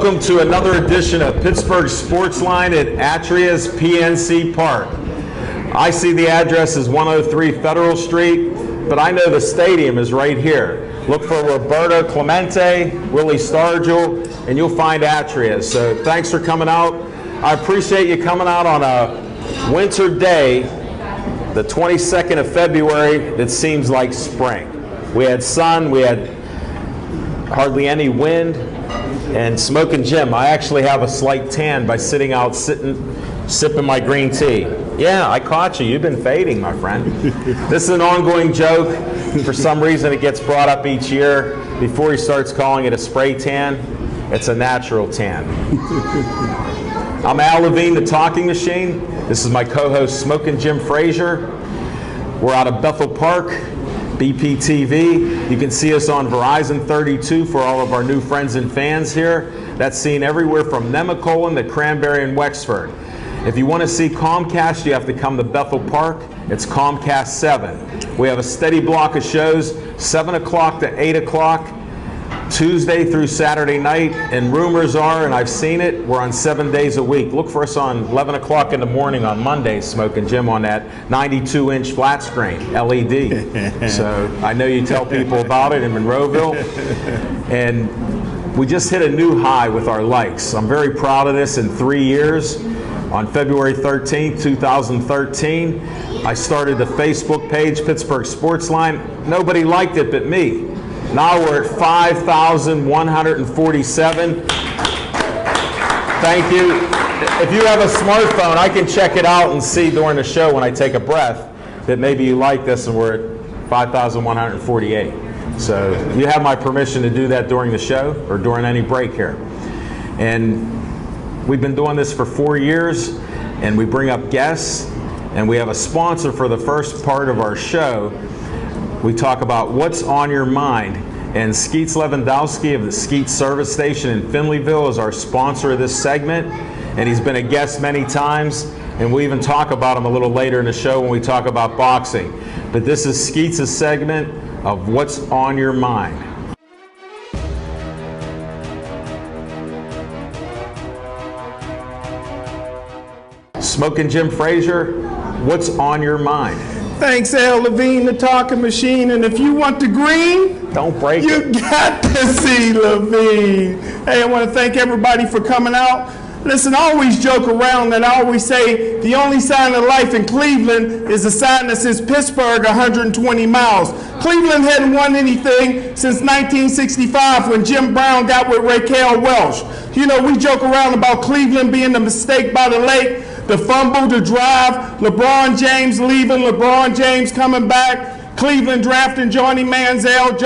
Welcome to another edition of Pittsburgh Sportsline at Atria's PNC Park. I see the address is 103 Federal Street, but I know the stadium is right here. Look for Roberto Clemente, Willie Stargell, and you'll find Atria. So thanks for coming out. I appreciate you coming out on a winter day, the 22nd of February, that seems like spring. We had sun, we had hardly any wind, and smoking Jim. I actually have a slight tan by sitting out, sipping my green tea. Yeah, I caught you. You've been fading, my friend. This is an ongoing joke. For some reason, it gets brought up each year. Before he starts calling it a spray tan, it's a natural tan. I'm Al Levine, the Talking Machine. This is my co-host, Smoking Jim Frazier. We're out of Bethel Park, BPTV. You can see us on Verizon 32 for all of our new friends and fans here. That's seen everywhere from Nemacolin to Cranberry and Wexford. If you want to see Comcast, you have to come to Bethel Park. It's Comcast 7. We have a steady block of shows, 7 o'clock to 8 o'clock, Tuesday through Saturday night. And rumors are, and I've seen it, we're on 7 days a week. Look for us on 11 o'clock in the morning on Monday, Smoking Jim, on that 92-inch flat screen, LED. So I know you tell people about it in Monroeville. And we just hit a new high with our likes. I'm very proud of this. In 3 years, on February 13th, 2013, I started the Facebook page, Pittsburgh Sportsline. Nobody liked it but me. Now we're at 5,147. Thank you. If you have a smartphone, I can check it out and see during the show when I take a breath that maybe you like this, and we're at 5,148. So you have my permission to do that during the show or during any break here. And we've been doing this for 4 years, and we bring up guests, and we have a sponsor for the first part of our show. We talk about what's on your mind, and Skeets Lewandowski of the Skeets Service Station in Finleyville is our sponsor of this segment, and he's been a guest many times, and we even talk about him a little later in the show when we talk about boxing. But this is Skeets' segment of what's on your mind. Smoking Jim Frazier, what's on your mind? Thanks, Al Levine, the Talking Machine. And if you want the green, don't break it. You got to see Levine. Hey, I want to thank everybody for coming out. Listen, I always joke around and I always say the only sign of life in Cleveland is a sign that says Pittsburgh 120 miles. Cleveland hadn't won anything since 1965 when Jim Brown got with Raquel Welch. You know, we joke around about Cleveland being the mistake by the lake, the fumble, the drive, LeBron James leaving, LeBron James coming back, Cleveland drafting Johnny Manziel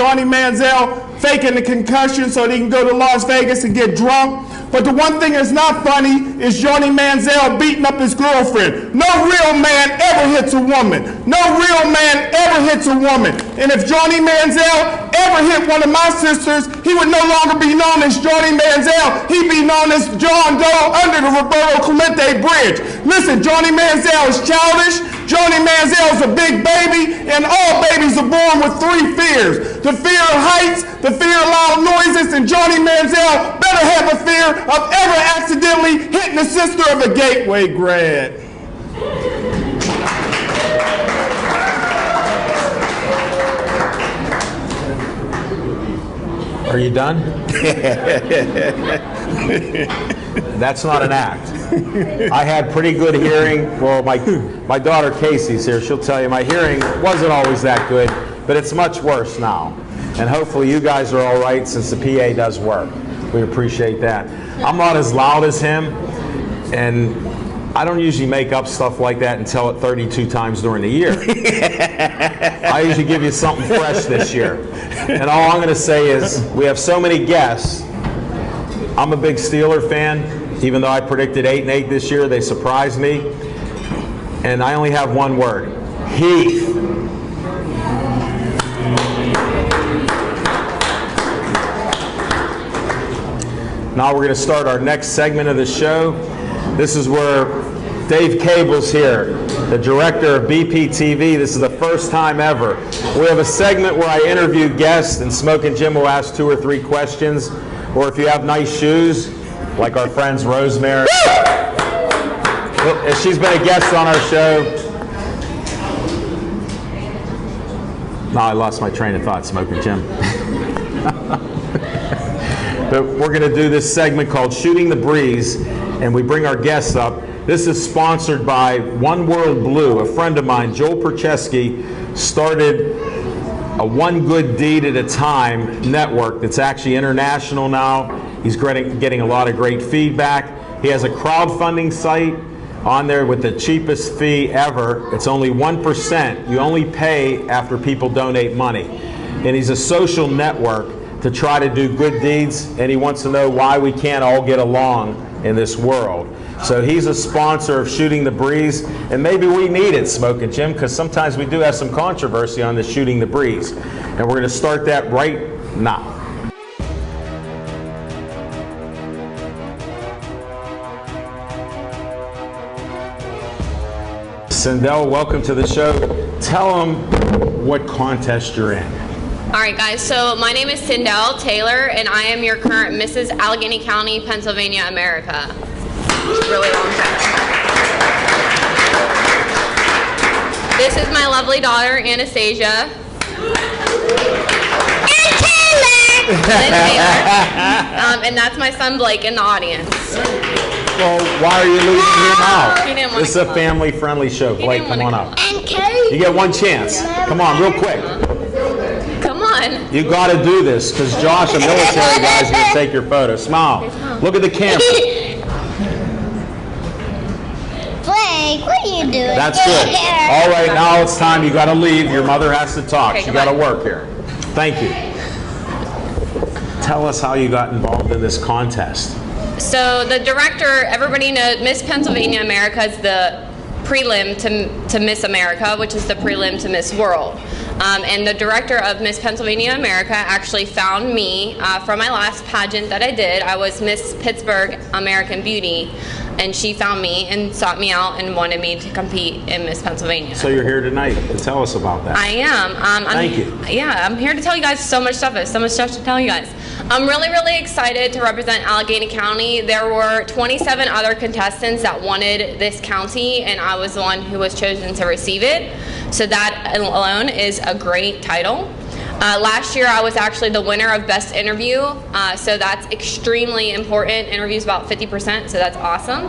faking the concussion so they can go to Las Vegas and get drunk. But the one thing that's not funny is Johnny Manziel beating up his girlfriend. No real man ever hits a woman. No real man ever hits a woman. And if Johnny Manziel ever hit one of my sisters, he would no longer be known as Johnny Manziel. He'd be known as John Doe under the Roberto Clemente Bridge. Listen, Johnny Manziel is childish. Johnny Manziel is a big baby, and all babies are born with 3 fears. The fear of heights, the fear of loud noises, and Johnny Manziel better have a fear of ever accidentally hitting the sister of a Gateway grad. Are you done? That's not an act. I had pretty good hearing. Well, my daughter Casey's here. She'll tell you my hearing wasn't always that good, but it's much worse now. And hopefully you guys are all right since the PA does work. We appreciate that. I'm not as loud as him, and I don't usually make up stuff like that and tell it 32 times during the year. I usually give you something fresh this year. And all I'm going to say is we have so many guests. I'm a big Steeler fan. Even though I predicted 8-8 this year, they surprised me. And I only have one word: Heath. Now we're going to start our next segment of the show. This is where Dave Cable's here, the director of BPTV. This is the first time ever. We have a segment where I interview guests, and Smoking Jim will ask 2 or 3 questions. Or if you have nice shoes, like our friends Rosemary. She's been a guest on our show. No, I lost my train of thought, Smoking Jim. But we're going to do this segment called Shooting the Breeze, and we bring our guests up. This is sponsored by One World Blue. A friend of mine, Joel Percheski, started a One Good Deed at a Time network that's actually international now. He's getting a lot of great feedback. He has a crowdfunding site on there with the cheapest fee ever. It's only 1%. You only pay after people donate money. And he's a social network to try to do good deeds, and he wants to know why we can't all get along in this world. So he's a sponsor of Shooting the Breeze, and maybe we need it, Smoking Jim, because sometimes we do have some controversy on the Shooting the Breeze. And we're going to start that right now. Sindel, welcome to the show. Tell them what contest you're in. All right, guys, so my name is Sindel Taylor, and I am your current Mrs. Allegheny County, Pennsylvania, America. It's a really long time. This is my lovely daughter, Anastasia. And Taylor! And that's my son, Blake, in the audience. Well, why are you leaving him out? He didn't want This is to a come family-friendly show. Blake, come on up. And Kate. You get one chance. Come on, real quick. Come on. You got to do this, because Josh, a military guy, is going to take your photo. Smile. Look at the camera. Blake, what are you doing? That's good. All right, now it's time. You got to leave. Your mother has to talk. Okay, She got to goodbye. work here. Thank you. Tell us how you got involved in this contest. So the director, everybody knows, Miss Pennsylvania America is the prelim to Miss America, which is the prelim to Miss World. And the director of Miss Pennsylvania America actually found me from my last pageant that I did. I was Miss Pittsburgh American Beauty, and she found me and sought me out and wanted me to compete in Miss Pennsylvania. So you're here tonight to tell us about that. I am. Thank you. Yeah, I'm here to tell you guys so much stuff. There's so much stuff to tell you guys. I'm really, really excited to represent Allegheny County. There were 27 other contestants that wanted this county, and I was the one who was chosen to receive it. So that alone is a great title. Last year I was actually the winner of Best Interview, so that's extremely important. Interview's about 50%, so that's awesome.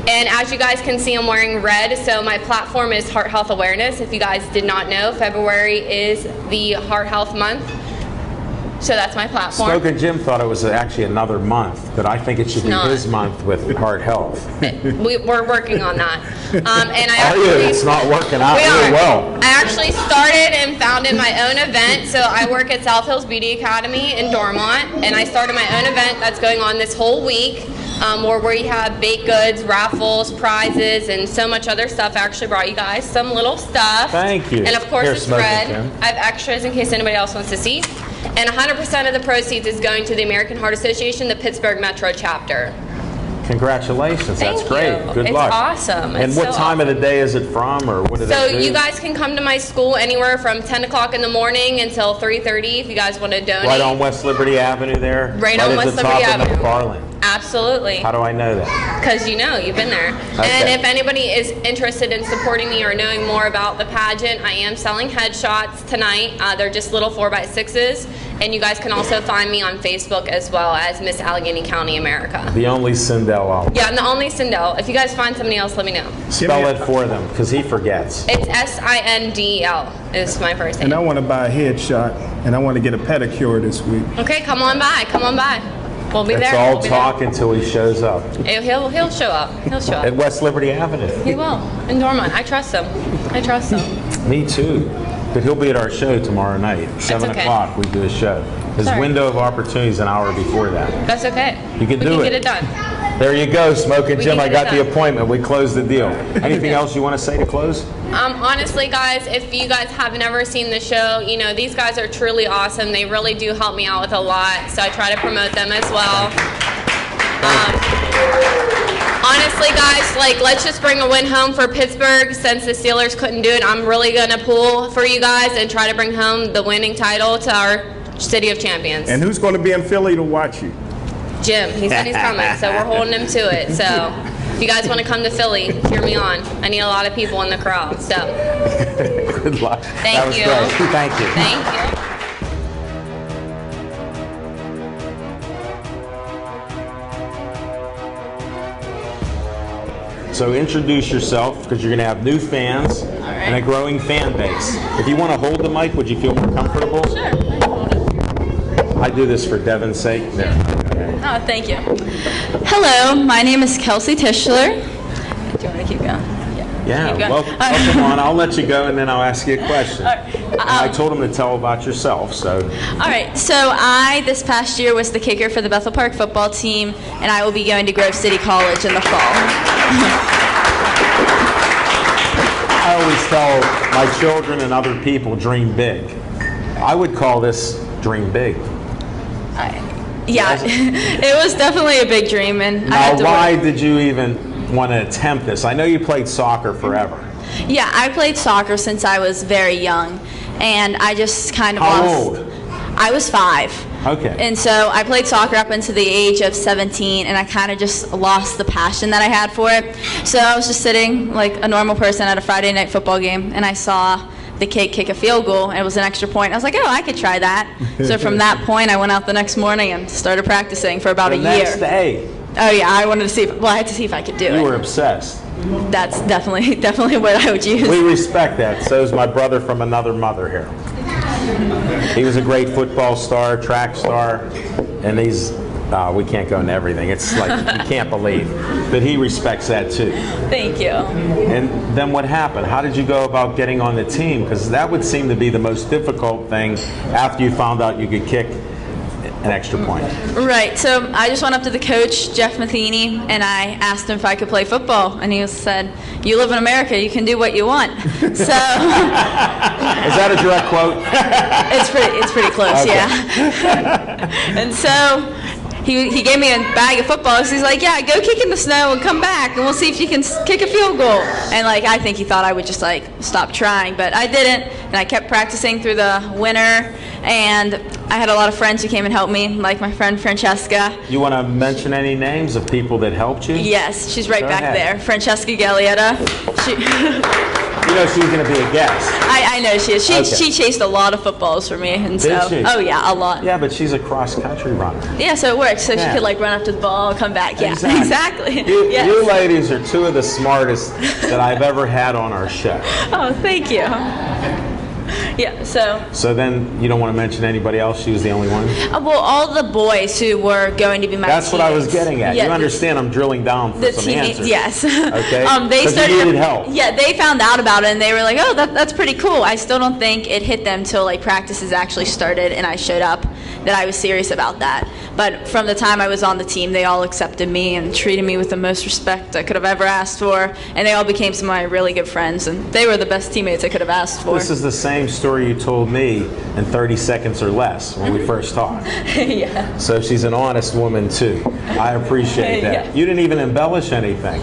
And as you guys can see, I'm wearing red, so my platform is Heart Health Awareness. If you guys did not know, February is the Heart Health Month. So that's my platform. Smoking Jim thought it was actually another month, but I think it should be his month with heart health. We're working on that. And I Are you? actually, It's not working out we really are. well. I actually started and founded my own event. So I work at South Hills Beauty Academy in Dormont, and I started my own event that's going on this whole week. Where we have baked goods, raffles, prizes, and so much other stuff. I actually brought you guys some little stuff. Thank you. And of course Here, it's Smoking red. Jim. I have extras in case anybody else wants to see. And 100% of the proceeds is going to the American Heart Association, the Pittsburgh Metro chapter. Congratulations. That's Thank great. you. Good It's luck. awesome. And It's what so time of the day is it from, or what do So they do? you guys can come to my school anywhere from 10 o'clock in the morning until 3:30 if you guys want to donate. Right on West Liberty Avenue there? Right on at West the Liberty top of Avenue. McFarland. Absolutely. How do I know that? Because you know, you've been there. Okay. And if anybody is interested in supporting me or knowing more about the pageant, I am selling headshots tonight. They're just little 4x6s. And you guys can also find me on Facebook as well as Miss Allegheny County, America. The only Sindel out. Yeah, I'm the only Sindel. If you guys find somebody else, let me know. Spell it for them, because he forgets. It's Sindel is my first name. And I want to buy a headshot, and I want to get a pedicure this week. Okay, come on by. Come on by. We'll be It's there. all We'll be talk until he shows up. there. He'll show up. He'll show At up. West Liberty Avenue. He will. In Dormont. I trust him. I trust him. Me too. But he'll be at our show tomorrow night. 7 okay. o'clock we do a show. His Sorry. window of opportunity is an hour before that. That's okay. You can we do can it. get it done. There you go, Smoking We Jim. can I get got it the done. appointment. We closed the deal. Anything else you want to say to close? Honestly, guys, if you guys have never seen the show, you know, these guys are truly awesome. They really do help me out with a lot, so I try to promote them as well. Honestly, guys, let's just bring a win home for Pittsburgh. Since the Steelers couldn't do it, I'm really going to pull for you guys and try to bring home the winning title to our City of Champions. And who's going to be in Philly to watch you? Jim. He said he's coming, so we're holding him to it. So if you guys want to come to Philly, cheer me on. I need a lot of people in the crowd. So good luck. Thank you. Great. Thank you. Thank you. So introduce yourself, because you're going to have new fans and a growing fan base. If you want to hold the mic, would you feel more comfortable? Sure, I can hold it. I do this for Devin's sake. There. Okay. Oh, thank you. Hello, my name is Kelsey Tishler. Do you want me to keep going? Yeah, Keep going. welcome on. I'll let you go, and then I'll ask you a question. All right. And I told him to tell about yourself, so. All right, so I, this past year, was the kicker for the Bethel Park football team, and I will be going to Grove City College in the fall. I always tell my children and other people, dream big. I would call this dream big. Yeah, it was definitely a big dream, and I had Now, to why work. did you even want to attempt this? I know you played soccer forever. Yeah, I played soccer since I was very young, and I just kind of How lost. old? I was 5. Okay. And so I played soccer up until the age of 17, and I kind of just lost the passion that I had for it. So I was just sitting like a normal person at a Friday night football game, and I saw the kid kick a field goal, and it was an extra point. I was like, oh, I could try that. So from that point, I went out the next morning and started practicing for about a year. Next day, Oh yeah, I wanted to see. I had to see if I could do you it. were obsessed. That's definitely what I would use. We respect that. So is my brother from another mother here. He was a great football star, track star, and he's, we can't go into everything. It's like, you can't believe. But he respects that too. Thank you. And then what happened? How did you go about getting on the team? Because that would seem to be the most difficult thing after you found out you could kick an extra point. Right, so I just went up to the coach, Jeff Matheny, and I asked him if I could play football, and he said, you live in America, you can do what you want. So Is that a direct quote? it's pretty close, Okay. yeah. And so he gave me a bag of footballs. He's like, yeah, go kick in the snow and come back, and we'll see if you can kick a field goal. And like, I think he thought I would just like stop trying, but I didn't, and I kept practicing through the winter. And I had a lot of friends who came and helped me, like my friend Francesca. You want to mention any names of people that helped you? Yes, she's right Go back ahead. there. Francesca Gallietta. You know she was going to be a guest. I know she is. Okay. She chased a lot of footballs for me, and Did so she? oh yeah, a lot. Yeah, but she's a cross-country runner. Yeah, so it works. So Yeah. she could like run after the ball, come back. Yeah, exactly. You, Yes. you ladies are two of the smartest that I've ever had on our show. Oh, thank you. Yeah, so So then you don't want to mention anybody else? She was the only one? well, all the boys who were going to be my That's what I was teammates. getting at. Yeah, you understand I'm drilling down for the some teammates, answers. yes. Okay? They 'Cause you started. needed help. Yeah, they found out about it and they were like, "Oh, that's pretty cool." I still don't think it hit them till like practices actually started and I showed up that I was serious about that. But from the time I was on the team, they all accepted me and treated me with the most respect I could have ever asked for, and they all became some of my really good friends, and they were the best teammates I could have asked for. This is the same story you told me in 30 seconds or less when we first talked. Yeah. So she's an honest woman too. I appreciate that. Yeah. You didn't even embellish anything.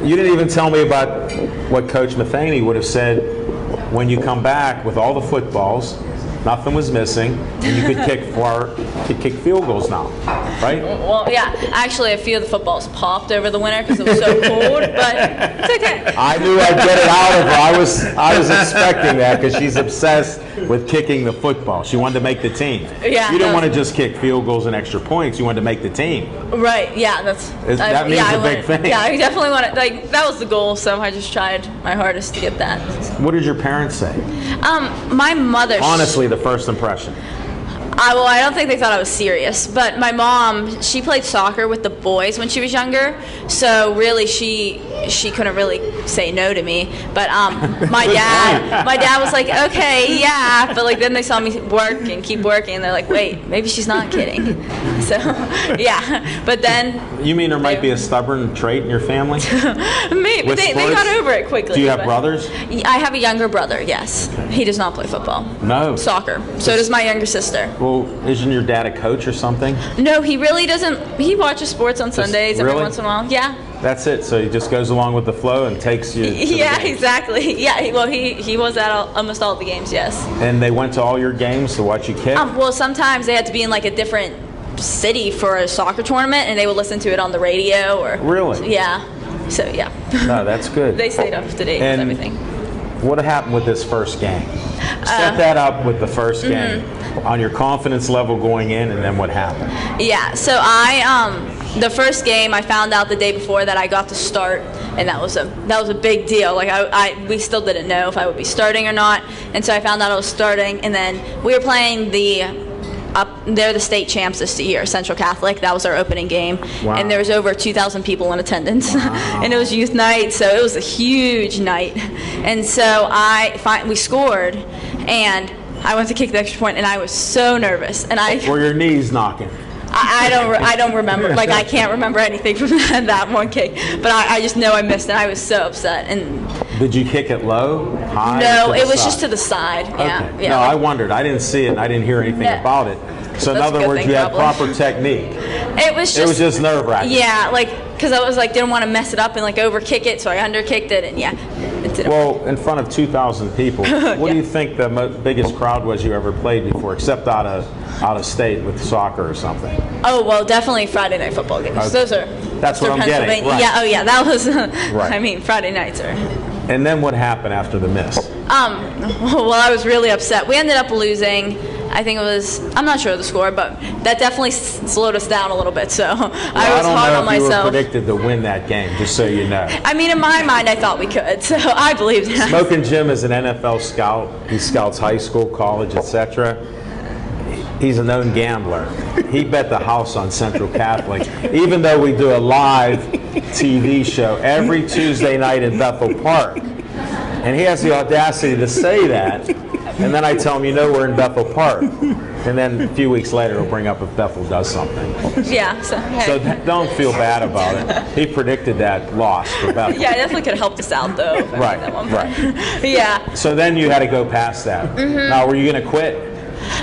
You didn't even tell me about what Coach Matheny would have said when you come back with all the footballs, nothing was missing, and you could kick field goals now, right? Well, yeah. Actually, a few of the footballs popped over the winter because it was so cold, but it's okay. I knew I'd get it out of her. I was expecting that because she's obsessed with kicking the football. She wanted to make the team. Yeah, You didn't no. want to just kick field goals and extra points. You wanted to make the team. Right, yeah, That means a big thing. Yeah, I definitely wanted, like, that was the goal, so I just tried my hardest to get that. What did your parents say? My mother... Honestly, the first impression. I don't think they thought I was serious, but my mom, she played soccer with the boys when she was younger, so really she couldn't really say no to me. But my dad was like, okay, yeah, but like then they saw me work and keep working, and they're like, wait, maybe she's not kidding. So yeah, but then You mean there might be a stubborn trait in your family? maybe With they sports? got over it quickly. Do you have but- brothers? I have a younger brother. Yes, he does not play football. No. Soccer. So does my younger sister. Well, isn't your dad a coach or something? No, he really doesn't. He watches sports on Sundays every really? once in a while. Yeah. That's it. So he just goes along with the flow and takes you. To the Yeah, games. exactly. Yeah, he was at almost all the games. Yes. And they went to all your games to watch you kick. Well, sometimes they had to be in like a different city for a soccer tournament, and they would listen to it on the radio. Or Really? Yeah. So yeah. No, that's good. They stayed up to date with everything. What happened with this first game? Set that up with the first game on your confidence level going in, and then what happened? Yeah, so the first game I found out the day before that I got to start, and that was a big deal. Like we still didn't know if I would be starting or not, and so I found out I was starting, and then we were playing they're the state champs this year, Central Catholic. That was our opening game. Wow. And there was over 2,000 people in attendance. Wow. And it was youth night, so it was a huge night. And so we scored, and I went to kick the extra point, and I was so nervous. And Were your knees knocking? I don't remember. Like, I can't remember anything from that one kick. But I just know I missed, and I was so upset. And Did you kick it low, high? no, it was side? just to the side. Yeah. Okay. Yeah. No, I wondered. I didn't see it, and I didn't hear anything Yeah. about it. So in That's a other good words, thing, you had probably. proper technique. It was just nerve-wracking. Yeah, like, because I was like, didn't want to mess it up and like overkick it, so I underkicked it, and yeah, it didn't. Well, in front of 2,000 people, what do you think the biggest crowd was you ever played before, except out of state with soccer or something? Oh, well, definitely Friday night football games. Okay. Those are. That's what they're I'm getting, Pennsylvania. right. Yeah. Oh, yeah. That was. Right. I mean, Friday nights are. And then what happened after the miss? Well, I was really upset. We ended up losing. I think it was. I'm not sure of the score, but that definitely slowed us down a little bit. So I was hard on I don't know if you were myself. predicted to win that game, just so you know. I mean, in my mind, I thought we could, so I believed that. Smoking Jim is an NFL scout. He scouts high school, college, etc. He's a known gambler. He bet the house on Central Catholic, even though we do a live TV show every Tuesday night in Bethel Park. And he has the audacity to say that. And then I tell him, we're in Bethel Park. And then a few weeks later, he'll bring up if Bethel does something. Yeah. So Don't feel bad about it. He predicted that loss for Bethel. yeah, I definitely could have helped us out though. if I Right, made that one. right. Yeah. So then you had to go past that. Now, were you going to quit?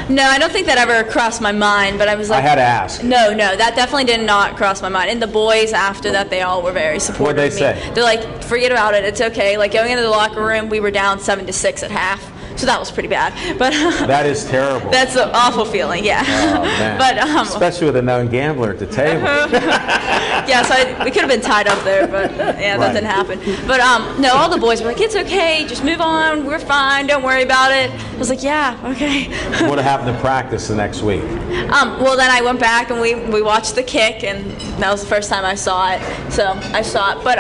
No, I don't think that ever crossed my mind, but I was like... I had to ask. No, that definitely did not cross my mind. And the boys, after that, they all were very supportive What'd they of me. say? They're like, forget about it, it's okay. Like, going into the locker room, we were down 7-6 at half. So that was pretty bad. But That is terrible. that's an awful feeling, yeah. Oh, man. But, especially with a known gambler at the table. yeah, so we could have been tied up there, but yeah, that Right. didn't happen. But no, all the boys were like, it's okay, just move on, we're fine, don't worry about it. I was like, yeah, okay. What happened to practice the next week? Well, then I went back and we watched the kick, and that was the first time I saw it. So I saw it. But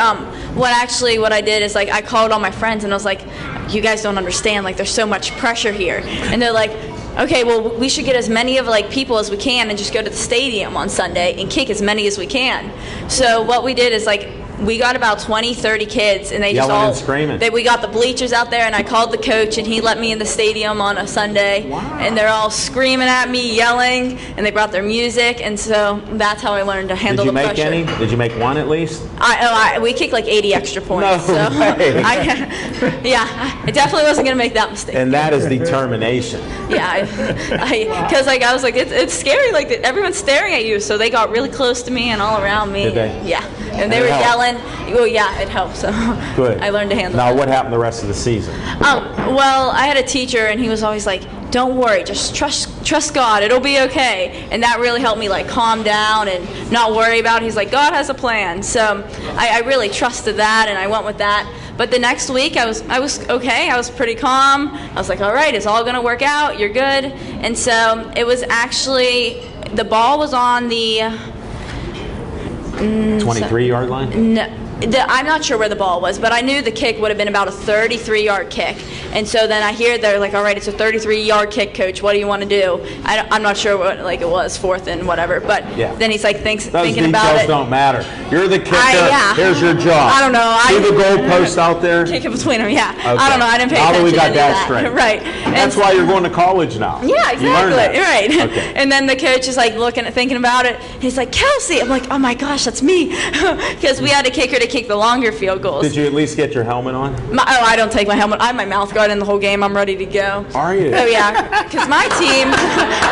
what I did is, like, I called all my friends and I was like, you guys don't understand, like, there's so much pressure here. And they're like, okay, well, we should get as many of like people as we can and just go to the stadium on Sunday and kick as many as we can. So what we did is, like, we got about 20-30 kids, and they just Yelling all and screaming. we got the bleachers out there, and I called the coach, and he let me in the stadium on a Sunday. Wow. And they're all screaming at me, yelling, and they brought their music, and so that's how I learned to handle Did you the make pressure. any? Did you make one at least? We kicked like 80 extra points. No so way. I definitely wasn't gonna make that mistake. And that is determination. Yeah, because like I was like, it's scary. Like, everyone's staring at you, so they got really close to me and all around me. Did they? Yeah, and they And were it helped? yelling. Well, yeah, it helped. So Good. I learned to handle Now, it. what happened the rest of the season? Well, I had a teacher, and he was always like, "Don't worry, just trust God. It'll be okay." And that really helped me, like, calm down and not worry about it. He's like, God has a plan. So I really trusted that, and I went with that. But the next week, I was okay. I was pretty calm. I was like, all right, it's all gonna work out. You're good. And so it was actually, the ball was on the 23-yard line? No, I'm not sure where the ball was, but I knew the kick would have been about a 33-yard kick. And so then I hear they're like, all right, it's a 33-yard kick, coach. What do you want to do? I'm not sure what, like, it was, fourth and whatever. But Yeah. then he's like Those thinking about details it. don't matter. You're the kicker. Yeah. Here's your job. I don't know. See the goalpost out there? Kick it between them, yeah. Okay. I don't know. I didn't pay Now that attention we got to any that of that. straight. Right. That's why you're going to college now. Yeah, You learned exactly. that. Right. Okay. And then the coach is like thinking about it. He's like, Kelsey. I'm like, oh my gosh, that's me. Because we had a kicker to kick the longer field goals. Did you at least get your helmet on? I don't take my helmet. I have my mouth guard in the whole game. I'm ready to go. Are you? Oh yeah, because my team,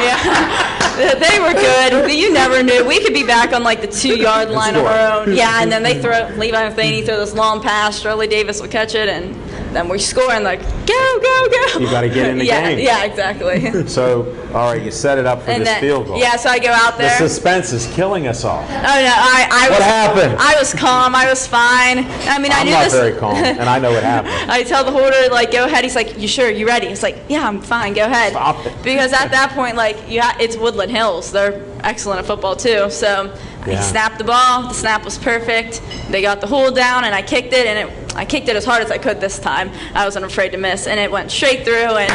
yeah, they were good. You never knew. We could be back on like the 2-yard line of our own. Yeah, and then they Levi Mathaney throw this long pass. Shirley Davis will catch it, and then we score and like, go, go, go. You got to get in the game. Yeah, exactly. So, all right, you set it up for this field goal. Yeah, so I go out there. The suspense is killing us all. Oh no, what happened? I was calm. I was fine. I mean, I knew I'm not very calm, and I know what happened. I tell the holder, like, go ahead. He's like, you sure? You ready? It's like, yeah, I'm fine. Go ahead. Stop it. Because at that point, like, it's Woodland Hills. They're excellent at football too. So I snapped the ball. The snap was perfect. They got the hold down, and I kicked it, and I kicked it as hard as I could this time. I wasn't afraid to miss, and it went straight through. And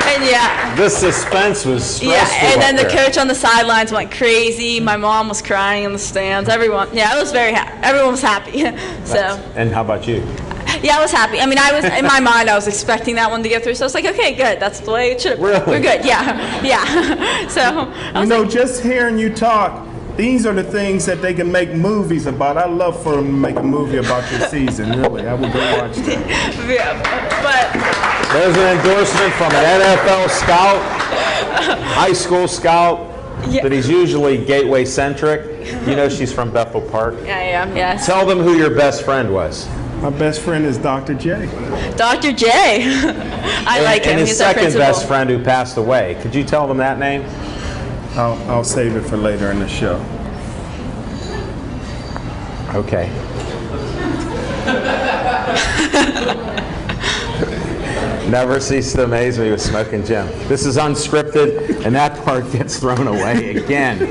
and yeah. The suspense was stressful. Yeah, and then the coach on the sidelines went crazy. My mom was crying in the stands. Everyone, I was very happy. Everyone was happy. And how about you? Yeah, I was happy. I mean, I was in my mind. I was expecting that one to get through. So I was like, okay, good. That's the way it should have been. Really? We're good. Yeah. So just hearing you talk, these are the things that they can make movies about. I love for them to make a movie about your season. Really, I would go watch that. But there's an endorsement from an NFL scout, high school scout, but he's usually Gateway centric. You know she's from Bethel Park. I am. Yes. Tell them who your best friend was. My best friend is Dr. J. Dr. J. I like him. And his He's our second principal. best friend who passed away. Could you tell them that name? I'll save it for later in the show. Okay. Never cease to amaze me with Smoking Jim. This is unscripted, and that part gets thrown away again.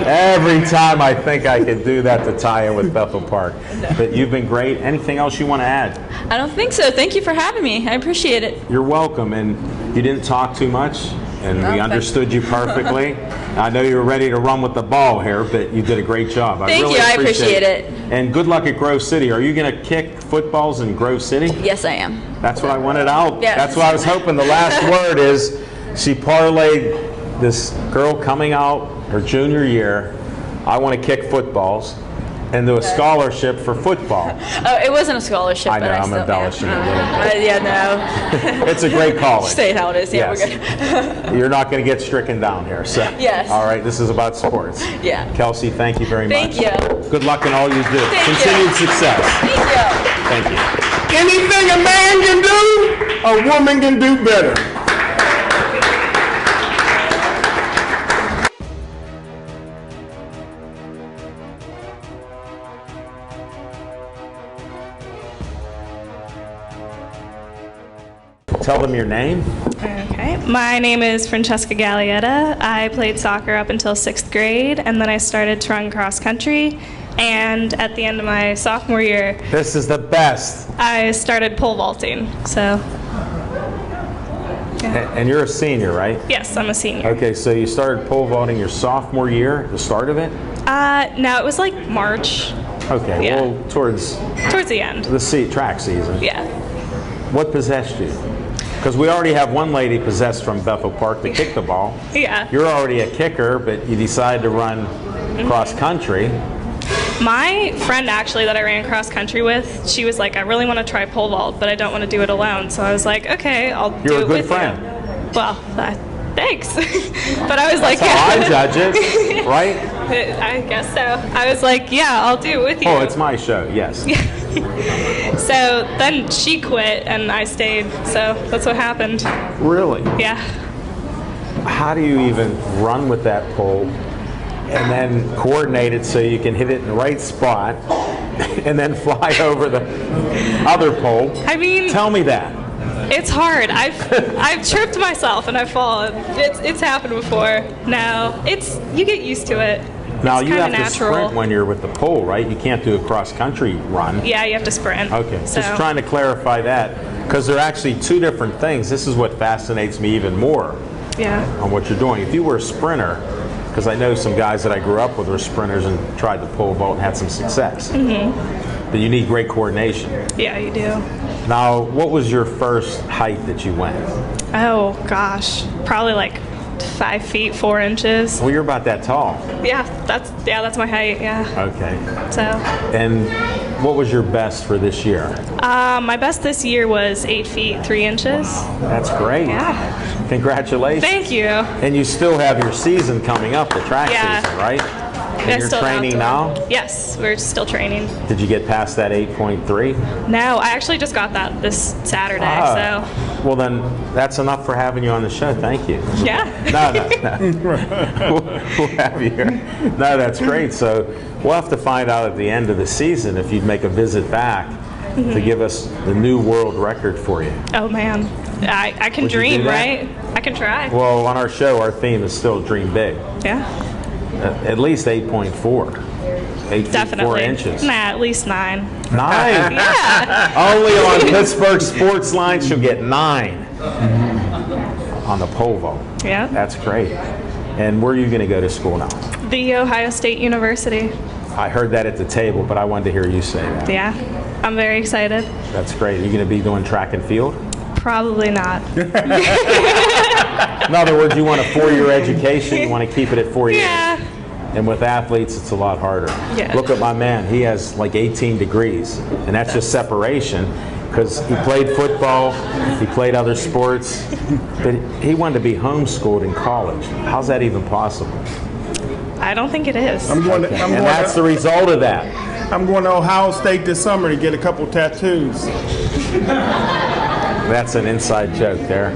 Every time I think I could do that to tie in with Bethel Park. But you've been great. Anything else you want to add? I don't think so. Thank you for having me. I appreciate it. You're welcome. And you didn't talk too much, and we understood you perfectly. I know you were ready to run with the ball here, but you did a great job. Thank you. I appreciate it. And good luck at Grove City. Are you going to kick footballs in Grove City? Yes, I am. That's what I wanted out. Yeah. That's what I was hoping. The last word is she parlayed this girl coming out her junior year. I want to kick footballs. into a scholarship for football. Oh, it wasn't a scholarship. I know, but I'm embellishing a little bit. Yeah, no. It's a great college. Stay how it is. Yeah, Yes. we're good. You're not going to get stricken down here. So. Yes. All right, this is about sports. Yeah. Kelsey, thank you very much. Thank you. Good luck in all you do. Thank Continued you. success. Thank you. Thank you. Anything a man can do, a woman can do better. Tell them your name. Okay, my name is Francesca Gallietta. I played soccer up until 6th grade, and then I started to run cross country. And at the end of my sophomore year, This is the best. I started pole vaulting. So, And you're a senior, right? yes, I'm a senior. Okay, so you started pole vaulting your sophomore year, the start of it? No, it was like March, Okay, Yeah. well, towards towards the end. the track season. Yeah. What possessed you? Because we already have one lady possessed from Bethel Park to kick the ball. Yeah. You're already a kicker, but you decided to run cross country. My friend actually that I ran cross country with, she was like, I really want to try pole vault, but I don't want to do it alone. So I was like, okay, I'll do You're a it good with friend. you. Well, thanks. But I was like, That's how I judge it, right? I guess so. I was like, yeah, I'll do it with you. Oh, it's my show, yes. So then she quit and I stayed. So that's what happened. Really? Yeah. How do you even run with that pole and then coordinate it so you can hit it in the right spot and then fly over the other pole? I mean, Tell me that. it's hard. I've tripped myself and I've fallen. It's happened before. No, you get used to it. Now it's you kinda have to natural. sprint when you're with the pole, right? You can't do a cross country run. Yeah, you have to sprint. Okay, So, just trying to clarify that because they're actually two different things. This is what fascinates me even more yeah. on what you're doing. If you were a sprinter, because I know some guys that I grew up with were sprinters and tried the pole vault and had some success. Mm-hmm. But you need great coordination. Yeah, you do. Now, what was your first height that you went? Oh gosh, probably like 5 feet 4 inches. Well, you're about that tall. Yeah, that's my height. Yeah. Okay. So, And what was your best for this year? my best this year was 8 feet 3 inches. That's great. Yeah. Congratulations. Thank you. And you still have your season coming up, the track Yeah. season, right? Yeah, You're still training outdoor. now? Yes, we're still training. Did you get past that 8.3? No, I actually just got that this Saturday, so Well, then that's enough for having you on the show. Thank you. yeah. No. We'll have you here. No, that's great. So we'll have to find out at the end of the season if you'd make a visit back to give us the new world record for you. Oh man, I can Would you do dream, that? right? I can try. Well, on our show, our theme is still dream big. Yeah, At least 8.4. 8.4 definitely. inches. Nah, at least 9. 9. Yeah. Only on Pittsburgh Sportsline she'll get 9 on the pole vault. Yeah. That's great. And where are you going to go to school now? The Ohio State University. I heard that at the table, but I wanted to hear you say that. Yeah, I'm very excited. That's great. Are you going to be doing track and field? Probably not. In other words, you want a 4-year education, you want to keep it at 4 years. Yeah. And with athletes, it's a lot harder. Yeah. Look at my man. He has like 18 degrees, and that's just separation because he played football, he played other sports, but he wanted to be homeschooled in college. How's that even possible? I don't think it is. I'm going to, I'm And going that's the to, result of that. I'm going to Ohio State this summer to get a couple tattoos. That's an inside joke there.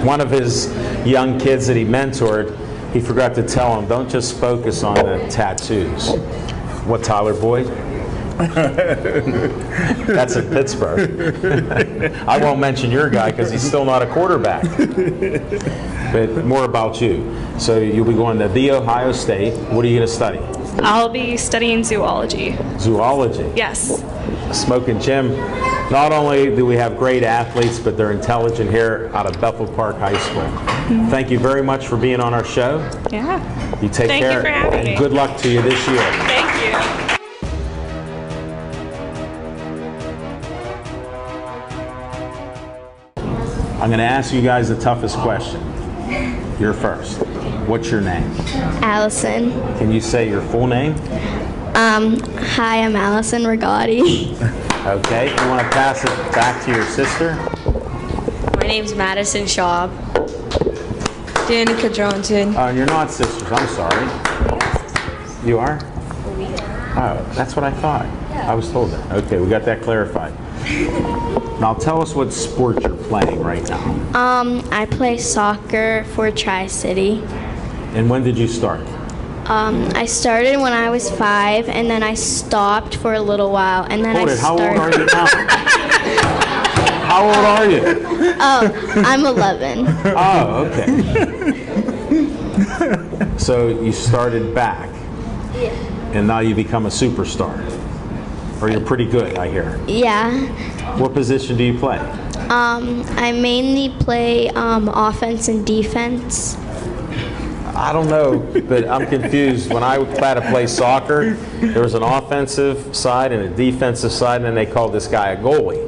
One of his young kids that he mentored, he forgot to tell him, don't just focus on the tattoos. What, Tyler Boyd? That's in Pittsburgh. I won't mention your guy because he's still not a quarterback. But more about you. So you'll be going to The Ohio State. What are you going to study? I'll be studying zoology. Zoology. Yes. Smoking Jim. Not only do we have great athletes, but they're intelligent here out of Bethel Park High School. Thank you very much for being on our show. Yeah. You take Thank care. you for having and me. good luck to you this year. Thank you. I'm going to ask you guys the toughest question. You're first. What's your name? Allison. Can you say your full name? Hi, I'm Allison Rigotti. Okay. You want to pass it back to your sister? My name's Madison Schaub. Danica Johnson. You're not sisters. I'm sorry. You are? Oh, that's what I thought. I was told that. Okay, we got that clarified. Now tell us what sport you're playing right now. I play soccer for Tri-City. And when did you start? I started when I was 5, and then I stopped for a little while, and then Hold I it. How started. old are you now? How old are you? Oh, I'm 11. Oh, okay. So you started back, Yeah. and now you become a superstar. Or you're pretty good, I hear. Yeah. What position do you play? I mainly play offense and defense. I don't know, but I'm confused. When I had to play soccer, there was an offensive side and a defensive side, and then they called this guy a goalie.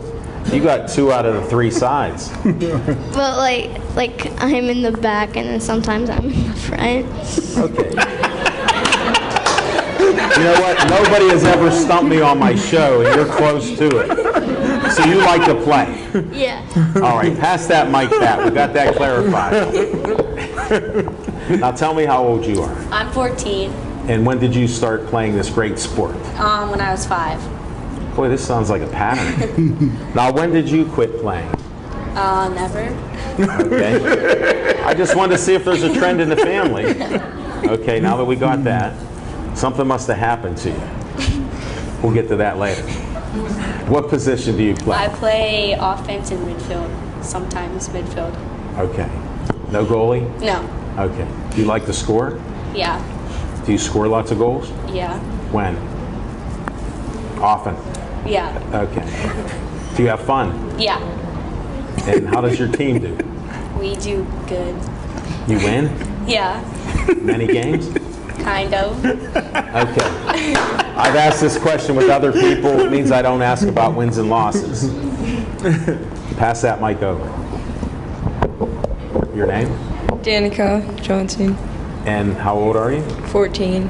You got 2 out of the 3 sides. But like I'm in the back, and then sometimes I'm in the front. Okay. You know what? Nobody has ever stumped me on my show, and you're close to it. So you like to play. Yeah. All right, pass that mic back. We got that clarified. Now tell me how old you are. I'm 14. And when did you start playing this great sport? When I was 5. Boy, this sounds like a pattern. Now, when did you quit playing? Never. Okay. I just wanted to see if there's a trend in the family. Okay, now that we got that, something must have happened to you. We'll get to that later. What position do you play? I play offense and midfield. Sometimes midfield. Okay. No goalie? No. Okay. Do you like to score? Yeah. Do you score lots of goals? Yeah. When? Often. Yeah. Okay. Do you have fun? Yeah. And how does your team do? We do good. You win? Yeah. Many games? Kind of. Okay. I've asked this question with other people. It means I don't ask about wins and losses. Pass that mic over. Your name? Danica Johnson, And how old are you? 14.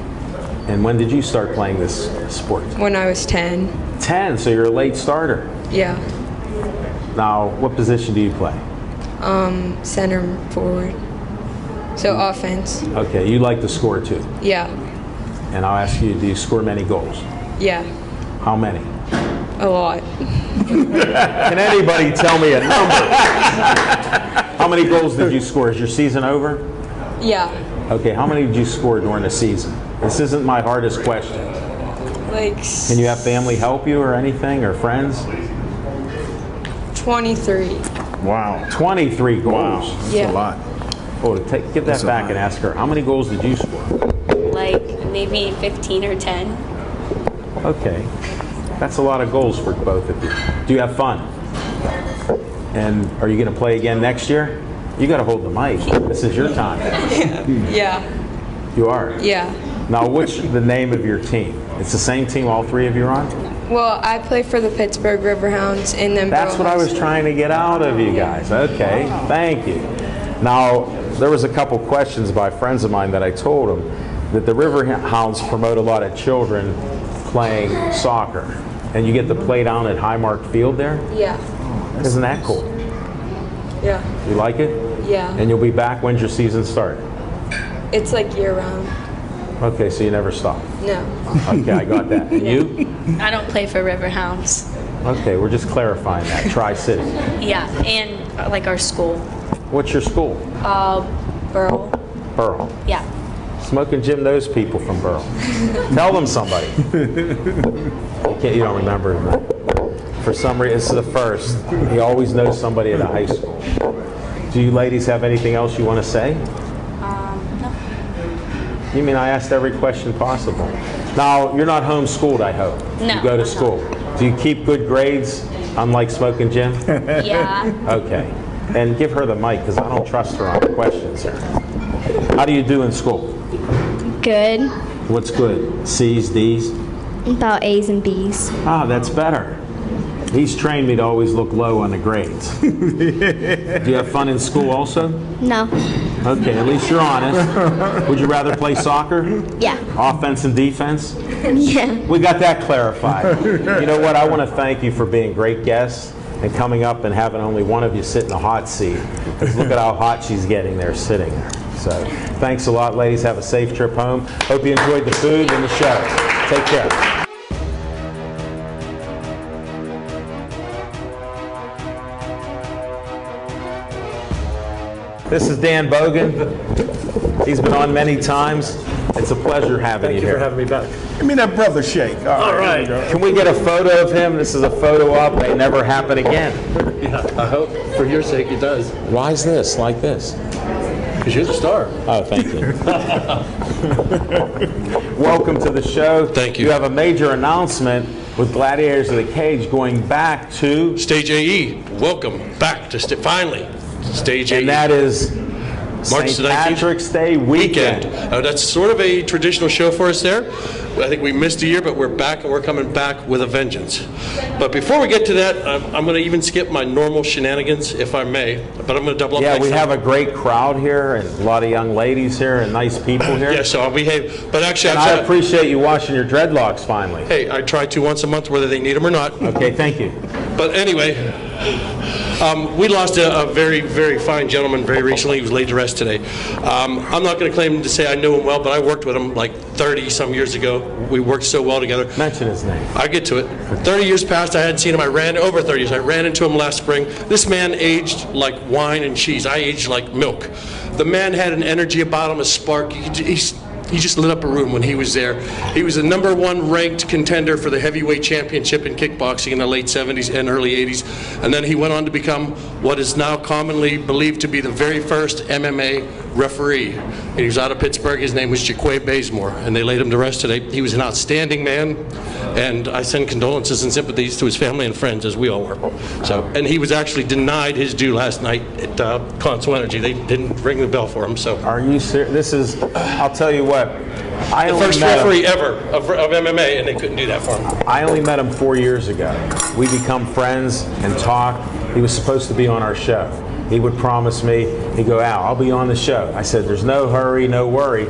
And when did you start playing this sport? When I was 10. 10, so you're a late starter. Yeah. Now, what position do you play? Center forward. So offense. Okay, you like to score too. Yeah. and I'll ask you, do you score many goals? Yeah, How many? a lot. Can anybody tell me a number? How many goals did you score? Is your season over? Yeah, Okay, how many did you score during the season? This isn't my hardest question. like Can you have family help you or anything, or friends? 23. Wow. 23 goals. Wow. That's Yeah. a lot. Oh, give that back and ask her, how many goals did you score? Like maybe 15 or 10. Okay, that's a lot of goals for both of you. Do you have fun? And are you going to play again next year? You got to hold the mic. This is your time. Yeah, You are? yeah. Now, what's the name of your team? It's the same team all three of you are on? Well, I play for the Pittsburgh Riverhounds and then That's what I was trying to get out of you guys. Okay, thank you. Now, there was a couple questions by friends of mine that I told them that the Riverhounds promote a lot of children playing soccer. And you get to play down at Highmark Field there? Yeah, Isn't that cool? yeah, You like it? yeah. And you'll be back. When's your season start? It's like year round. Okay, so you never stop. No. Okay, I got that. And you? I don't play for Riverhounds. Okay, we're just clarifying that. Tri-City. Yeah, and like our school. What's your school? Burl. Burl. Yeah. Smoking Jim knows people from Burl. Tell them somebody. You don't remember him. For some reason, it's the first. He always knows somebody at a high school. Do you ladies have anything else you want to say? No. You mean I asked every question possible? Now, you're not homeschooled, I hope. No, You go to I'm school. Do you keep good grades, unlike Smoking Jim? Yeah. Okay. And give her the mic, because I don't trust her on the questions here. How do you do in school? Good. What's good? C's, D's? About A's and B's. Ah, that's better. He's trained me to always look low on the grades. Do you have fun in school also? No. Okay, at least you're honest. Would you rather play soccer? Yeah. Offense and defense? Yeah. We got that clarified. You know what? I want to thank you for being great guests and coming up and having only one of you sit in the hot seat. Because look at how hot she's getting there sitting there. So thanks a lot, ladies. Have a safe trip home. Hope you enjoyed the food and the show. Take care. This is Dan Bogan. He's been on many times. It's a pleasure having you here. Thank you for having me back. Give me that brother shake. All right. Can we get a photo of him? This is a photo op. May never happen again. Yeah, I hope for your sake it does. Why is this like this? Because you're the star. Oh, thank you. Welcome to the show. Thank you. You have a major announcement with Gladiators of the Cage going back to... Stage AE, welcome back to finally Stage AE. And that is March St. the 19th. Patrick's Day weekend. That's sort of a traditional show for us there. I think we missed a year, but we're back and we're coming back with a vengeance. But before we get to that, I'm going to even skip my normal shenanigans, if I may. But I'm going to double up. Yeah, next we time. have a great crowd here and a lot of young ladies here and nice people here. Yeah, so I'll behave. But actually, And I appreciate you washing your dreadlocks finally. hey, I try to once a month, whether they need them or not. Okay, thank you. But anyway, we lost a very, very fine gentleman very recently. He was laid to rest today. I'm not going to claim to say I know him well, but I worked with him like 30-some years ago. We worked so well together. Mention his name. I get to it. 30 years passed, I hadn't seen him. Over 30 years. I ran into him last spring. This man aged like wine and cheese. I aged like milk. The man had an energy about him, a spark. He just lit up a room when he was there. He was the #1 ranked contender for the heavyweight championship in kickboxing in the late 70s and early 80s. And then he went on to become what is now commonly believed to be the very first MMA referee. And he was out of Pittsburgh. His name was Jaquay Bazemore, and they laid him to rest today. He was an outstanding man, and I send condolences and sympathies to his family and friends, as we all were. So, and he was actually denied his due last night at Consol Energy. They didn't ring the bell for him. So, Are you serious? This is, I'll tell you what. I the only first met him- referee ever of MMA, and they couldn't do that for him. I only met him 4 years ago. We become friends and talk. He was supposed to be on our show. He would promise me, he'd go, Al, I'll be on the show. I said, there's no hurry, no worry.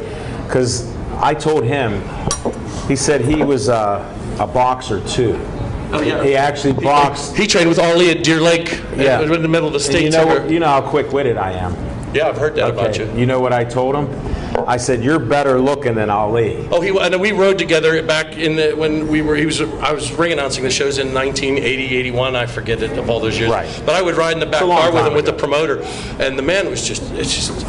Because I told him, he said he was a boxer too. Oh, yeah. He actually boxed. He trained with Ali at Deer Lake. Yeah. In the middle of the And state you know, center. you know how quick-witted I am. Yeah, I've heard that about you. You know what I told him? I said, "You're better looking than Ali." Oh, and we rode together back in when we were. I was ring announcing the shows in 1980, 81. I forget it of all those years. Right. But I would ride in the back a long car with time him with the ago. promoter, and the man was just.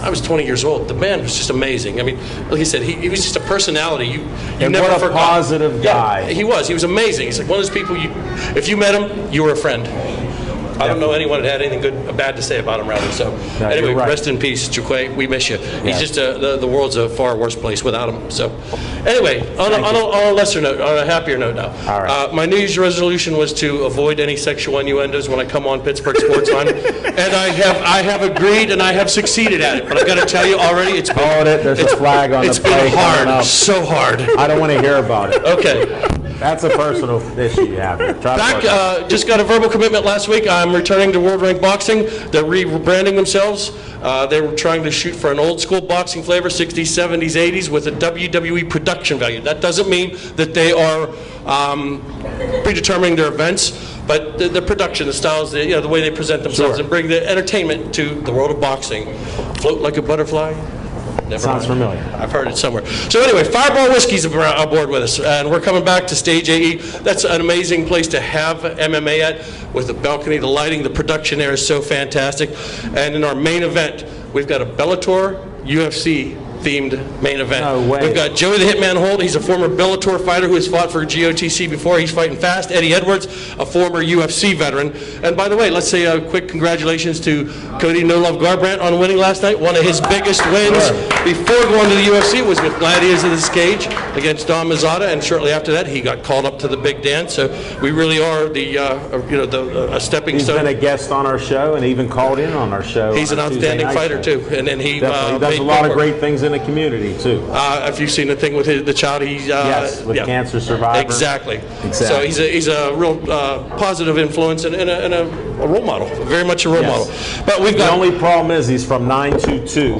I was 20 years old. The man was just amazing. I mean, like I said, he was just a personality. You And never what a forgot. positive guy. Yeah, he was. He was amazing. He's like one of those people. If you met him, you were a friend. I don't know anyone that had anything bad to say about him, rather. So, No, anyway, you're right. rest in peace, Jaquay. We miss you. Yeah. He's just the world's a far worse place without him. So, anyway, on a lesser note, on a happier note now. All right. My New Year's resolution was to avoid any sexual innuendos when I come on Pittsburgh Sportsline, and I have agreed and I have succeeded at it. But I've got to tell you already, it's been Hold it. There's a flag on the it's play been coming hard, up. so hard. I don't want to hear about it. Okay. That's a personal issue you have. Try to work it out. Just got a verbal commitment last week. I'm returning to World Rank Boxing. They're rebranding themselves. They were trying to shoot for an old school boxing flavor, 60s, 70s, 80s, with a WWE production value. That doesn't mean that they are predetermining their events, but the production, the styles, the way they present themselves, Sure. and bring the entertainment to the world of boxing. Float like a butterfly. Never Sounds mind. familiar. I've heard it somewhere. So anyway, Fireball Whiskey's aboard with us, and we're coming back to Stage AE. That's an amazing place to have MMA at, with the balcony, the lighting, the production there is so fantastic. And in our main event, we've got a Bellator UFC themed main event. No way. We've got Joey the Hitman Holt. He's a former Bellator fighter who has fought for GOTC before. He's fighting fast. Eddie Edwards, a former UFC veteran. And by the way, let's say a quick congratulations to Cody No Love Garbrandt on winning last night. One of his biggest wins before going to the UFC was with Gladiators of this Cage against Don Mazzata, and shortly after that he got called up to the big dance. So we really are a stepping He's stone. been a guest on our show and even called in on our show. He's an on Tuesday outstanding night fighter show. too, and then he Definitely. He does made a lot of quick work. great things in the community too. If you've seen the thing with the child, he's Yes, with cancer survivor. Exactly. Exactly. So he's a real positive influence and a role model, very much a role Yes. model. But we've The got only problem is he's from 922,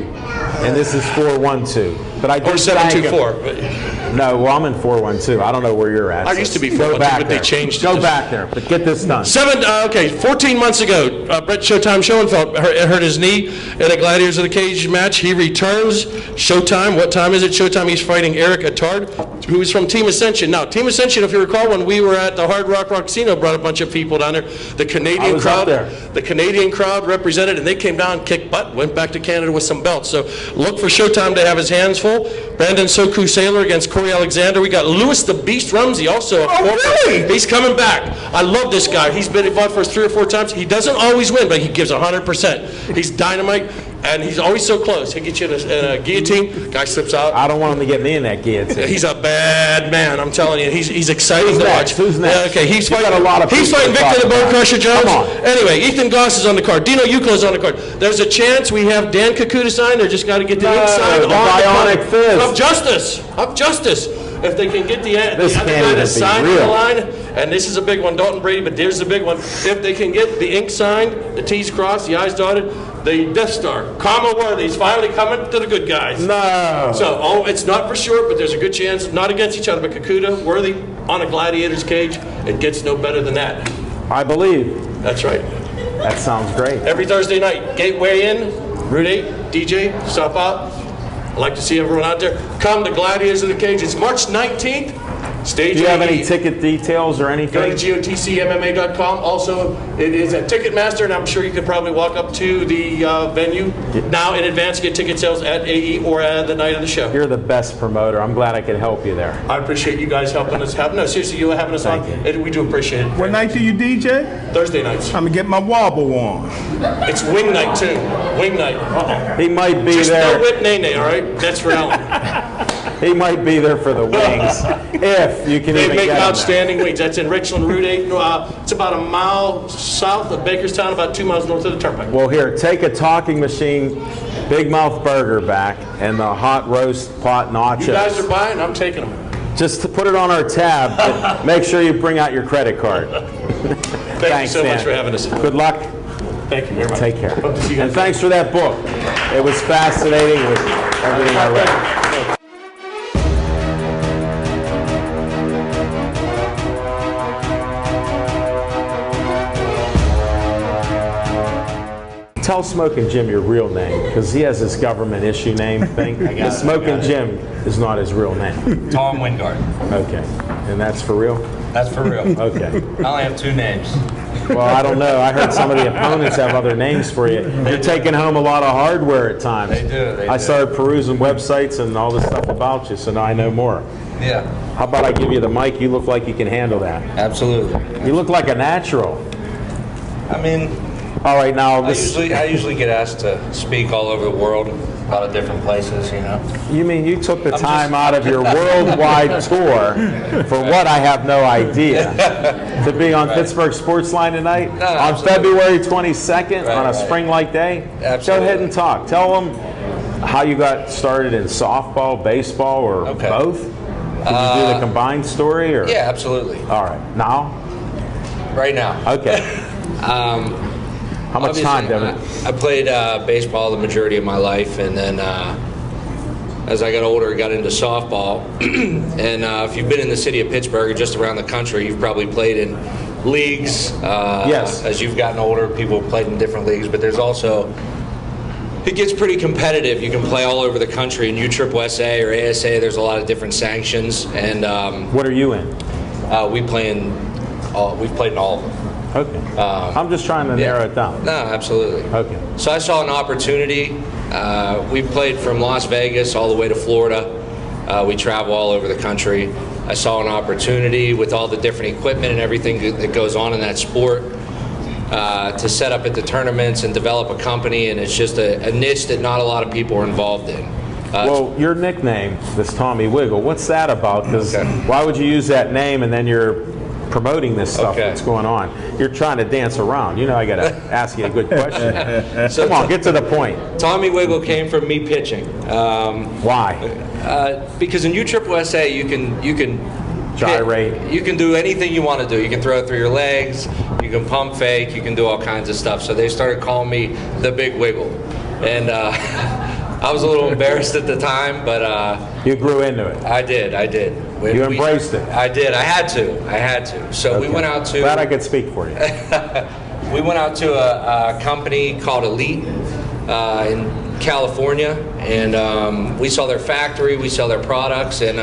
and this is 412. But I or did thank him. 724. No, well, I'm in 412. I don't know where you're at. I so used to be go 412, back but they there. changed it. Go back there, but get this done. 14 months ago, Brett Showtime Schoenfeld hurt his knee in a Gladiators of the Cage match. He returns. Showtime, what time is it? Showtime, he's fighting Eric Attard, who is from Team Ascension. Now, Team Ascension, if you recall, when we were at the Hard Rock Casino, brought a bunch of people down there. The I Canadian was up crowd, there. the Canadian crowd represented, and they came down, kicked butt, went back to Canada with some belts. So look for Showtime to have his hands full. Brandon Soku Sailor against Corey Alexander. We got Louis the Beast Rumsey, also a former. really? He's coming back. I love this guy. He's been involved for us 3 or 4 times. He doesn't always win, but he gives 100%. He's dynamite, and he's always so close. He'll get you in a guillotine. Guy slips out. I don't want him to get me in that guillotine. He's a bad man, I'm telling you. He's exciting Who's to next? watch. Who's next? Yeah, okay, he's You got fighting a lot of He's people fighting to Victor talk the Bone about. Crusher Jones. Come on. Anyway, Ethan Goss is on the card. Dino Euclid is on the card. There's a chance we have Dan Kakuta signed. They just got to get the No, inside the on the bionic card. fist. Of justice. Of justice. If they can get the This other can't guy even to be sign on real. the line, and this is a big one, Dalton Brady, but there's the big one. If they can get the ink signed, the T's crossed, the I's dotted, the Death Star, Karma Worthy's finally coming to the good guys. No. So, it's not for sure, but there's a good chance, not against each other, but Kakuta, Worthy, on a Gladiator's Cage, it gets no better than that. I believe. That's right. That sounds great. Every Thursday night, Gateway Inn, Route 8, DJ, stop out. I'd like to see everyone out there. Come to Gladiators in the Cage. It's March 19th. Stage Do you have AE. any ticket details or Go to anything? GOTCMMA.com. Also, it is at Ticketmaster, and I'm sure you could probably walk up to the venue now in advance, get ticket sales at AE or at the night of the show. You're the best promoter. I'm glad I could help you there. I appreciate you guys helping us. No, seriously, you having us on. Thank We do appreciate it. What night do you DJ? Thursday nights. I'm gonna get my wobble on. It's wing night, too. Wing night. He might be Just there. no whip nay, all right? That's for Alan. He might be there for the wings, if you can They even make get him outstanding wings. That's in Richland, Route 8. It's about a mile south of Bakerstown, about 2 miles north of the Turnpike. Well, here, take a talking machine, Big Mouth Burger back, and the hot roast pot nachos. You guys are buying, I'm taking them. Just to put it on our tab, but make sure you bring out your credit card. Thank you so much for having us. Good luck. Thank you very much. Take care. Hope to see you guys And thanks for that book. It was fascinating with everything I read. Tell Smoking Jim your real name, because he has this government issue name thing. Smoking Jim is not his real name. Tom Wingard. Okay. And that's for real? That's for real. Okay. I only have 2 names. Well, I don't know. I heard some of the opponents have other names for you. You're taking home a lot of hardware at times. They do. I started perusing websites and all this stuff about you, so now I know more. Yeah. How about I give you the mic? You look like you can handle that. Absolutely. You look like a natural. I mean, all right, now I usually get asked to speak all over the world, a lot of different places, you know. You mean you took the time out of your worldwide tour for what I have no idea to be on Pittsburgh Sportsline tonight on February 22nd on a spring-like day? Absolutely. Go ahead and talk. Tell them how you got started in softball, baseball, or both. Did you do the combined story? Or? Yeah, absolutely. All right. Now? Right now. Okay. How much time, Devin? I played baseball the majority of my life, and then as I got older, I got into softball. And if you've been in the city of Pittsburgh or just around the country, you've probably played in leagues. Yes. As you've gotten older, people have played in different leagues, but there's also, it gets pretty competitive. You can play all over the country. In USSSA or ASA, there's a lot of different sanctions. And what are you in? we've played in all of them. Okay. I'm just trying to narrow it down. No, absolutely. Okay. So I saw an opportunity. We played from Las Vegas all the way to Florida. We travel all over the country. I saw an opportunity with all the different equipment and everything that goes on in that sport to set up at the tournaments and develop a company, and it's just a niche that not a lot of people are involved in. Well, your nickname, this Tommy Wiggle, what's that about? Because why would you use that name and then you're promoting this stuff that's going on? You're trying to dance around. You know, I got to ask you a good question. So come on, get to the point. Tommy Wiggle came from me pitching. Why? Because in USSSA you can gyrate. You can do anything you want to do. You can throw it through your legs. You can pump fake. You can do all kinds of stuff. So they started calling me the Big Wiggle, and I was a little embarrassed at the time, but you grew into it. I did. You embraced it. I did. I had to. So we went out to. Glad I could speak for you. We went out to a company called Elite in California, and we saw their factory. We saw their products, and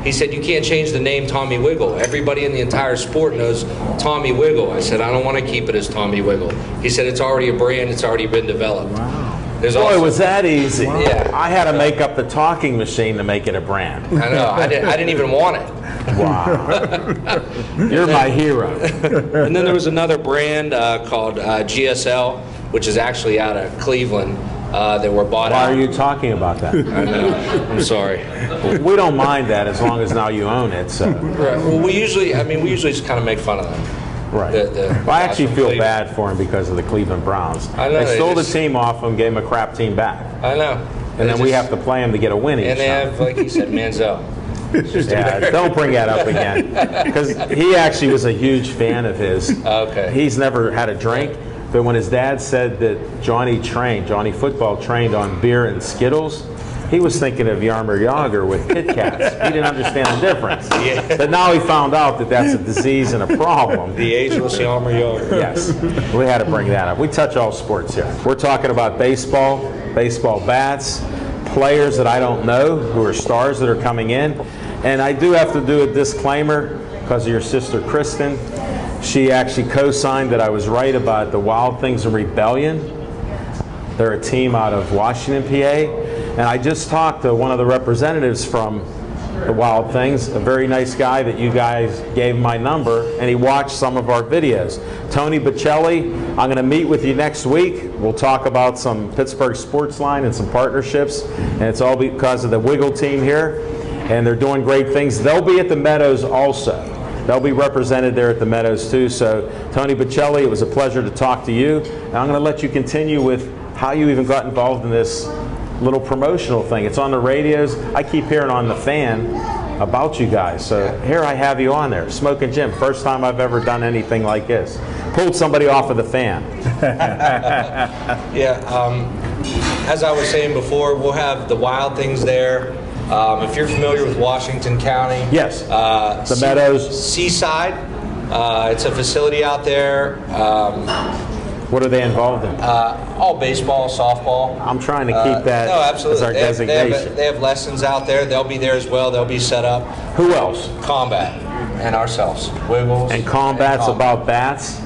he said, "You can't change the name Tommy Wiggle. Everybody in the entire sport knows Tommy Wiggle." I said, "I don't want to keep it as Tommy Wiggle." He said, "It's already a brand. It's already been developed." Wow. Boy, was that easy. Wow. Yeah. I had to make up the talking machine to make it a brand. I know. I didn't even want it. Wow. You're my hero. And then there was another brand called GSL, which is actually out of Cleveland, that were bought out. Why are you talking about that? I know. I'm sorry. We don't mind that as long as now you own it. So. Right. Well, we usually just kind of make fun of them. Right. Well, I actually feel bad for him because of the Cleveland Browns. I know. They stole the team off him, gave him a crap team back. I know. And then we have to play him to get a win each time. And they have, like you said, Manziel. Yeah, don't bring that up again. Because he actually was a huge fan of his. Okay. He's never had a drink, but when his dad said that Johnny Football trained on beer and Skittles, he was thinking of Yarmer Yager with Kit Kats. He didn't understand the difference. Yeah. But now he found out that that's a disease and a problem. The ageless Yarmer Yager. Yes. We had to bring that up. We touch all sports here. We're talking about baseball bats, players that I don't know who are stars that are coming in. And I do have to do a disclaimer because of your sister Kristen. She actually co-signed that I was right about the Wild Things of Rebellion. They're a team out of Washington, PA. And I just talked to one of the representatives from the Wild Things, a very nice guy that you guys gave my number, and he watched some of our videos. Tony Bocelli, I'm going to meet with you next week. We'll talk about some Pittsburgh Sportsline and some partnerships, and it's all because of the Wiggle team here, and they're doing great things. They'll be at the Meadows also. They'll be represented there at the Meadows too. So Tony Bocelli, it was a pleasure to talk to you. And I'm going to let you continue with how you even got involved in this little promotional thing. It's on the radios. I keep hearing on the Fan about you guys. So here I have you on there. Smoking Jim, first time I've ever done anything like this. Pulled somebody off of the Fan. Yeah, as I was saying before, we'll have the Wild Things there. If you're familiar with Washington County. Yes, the Meadows. Seaside. It's a facility out there. What are they involved in? All baseball, softball. I'm trying to keep that no, absolutely. as our designation. They have lessons out there. They'll be there as well. They'll be set up. Who else? Combat and ourselves. Wiggles. And Combat's about bats?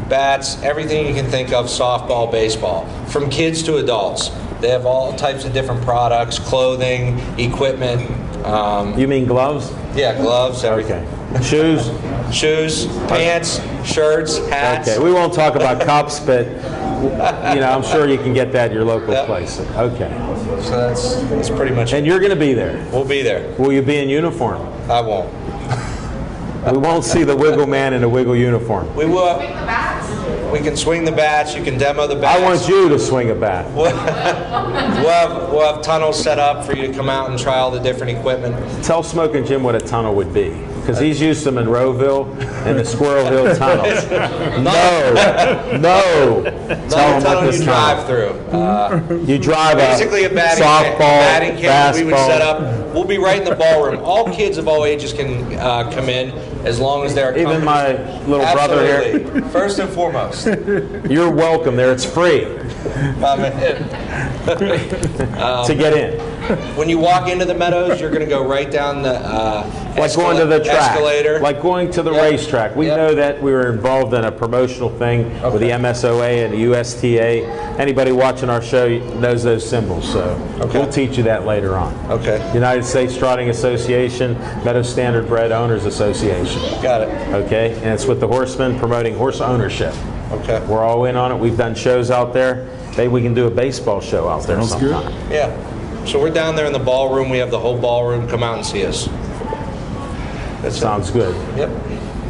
Bats, everything you can think of, softball, baseball. From kids to adults. They have all types of different products, clothing, equipment. You mean gloves? Yeah, gloves, everything. Okay. Shoes? Shoes, pants, shirts, hats. Okay, we won't talk about cups, but I'm sure you can get that at your local place. Okay. So that's pretty much it. And you're going to be there? We'll be there. Will you be in uniform? I won't. We won't see the Wiggle Man in a Wiggle uniform. We will. We can swing the bats. You can demo the bats. I want you to swing a bat. We'll have tunnels set up for you to come out and try all the different equipment. Tell Smoking Jim what a tunnel would be, because he's used to Monroeville and the Squirrel Hill tunnels. No. Tell him what this you drive through. You drive basically a batting cage we would set up. We'll be right in the ballroom. All kids of all ages can come in as long as they're even my little brother here. First and foremost. You're welcome there. It's free to get in. When you walk into the meadows, you're going to go right down the like going to the track, escalator. like going to the racetrack. We know that we were involved in a promotional thing with the MSOA and the USTA. Anybody watching our show knows those symbols, so we'll teach you that later on. Okay. United States Trotting Association, Meadow Standard Bred Owners Association. Got it. Okay, and it's with the horsemen promoting horse ownership. Okay. We're all in on it. We've done shows out there. Maybe we can do a baseball show out there sometime. Good. Yeah. So we're down there in the ballroom. We have the whole ballroom. Come out and see us. That sounds good. Yep.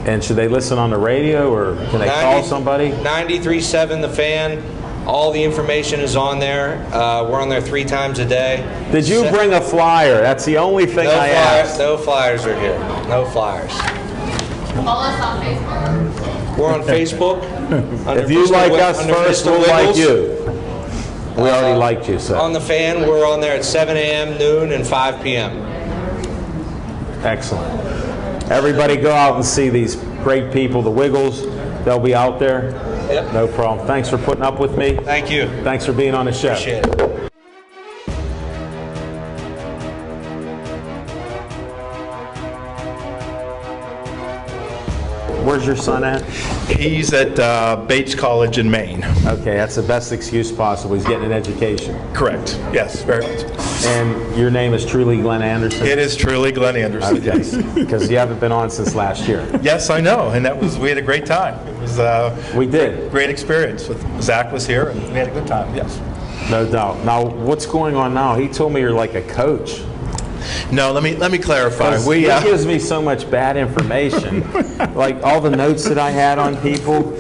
And should they listen on the radio, or can they call somebody? 93.7 The Fan. All the information is on there. We're on there 3 times a day. Did you bring a flyer? That's the only thing I asked. No flyers are here. No flyers. Follow us on Facebook. We're on Facebook. If you like us first, we'll like you. We already liked you, so. On The Fan, we're on there at 7 a.m., noon, and 5 p.m. Excellent. Everybody go out and see these great people, the Wiggles. They'll be out there. Yep. No problem. Thanks for putting up with me. Thank you. Thanks for being on the show. Appreciate it. Where's your son at? He's at Bates College in Maine. Okay, that's the best excuse possible. He's getting an education. Correct. Yes, very much. And your name is truly Glenn Anderson? It is truly Glenn Anderson, okay. yes. Because you haven't been on since last year. Yes, I know, and we had a great time. It was we did. Great experience. Zach was here, and we had a good time, yes. No doubt. Now, what's going on now? He told me you're like a coach. No, let me clarify. He gives me so much bad information. Like all the notes that I had on people,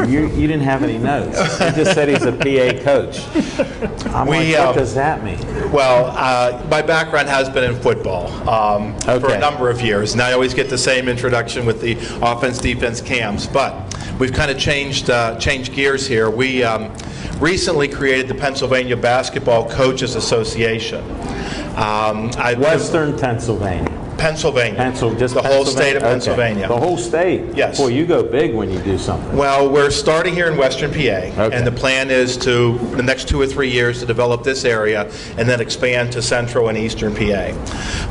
you didn't have any notes. He just said he's a PA coach. I'm like, what does that mean? Well, my background has been in football for a number of years, and I always get the same introduction with the offense-defense cams. But we've kind of changed gears here. We recently created the Pennsylvania Basketball Coaches Association. Western Pennsylvania. Pennsylvania. Just the whole state of Pennsylvania. The whole state? Yes. Boy, you go big when you do something. Well, we're starting here in Western PA, and the plan is the next 2 or 3 years to develop this area and then expand to Central and Eastern PA.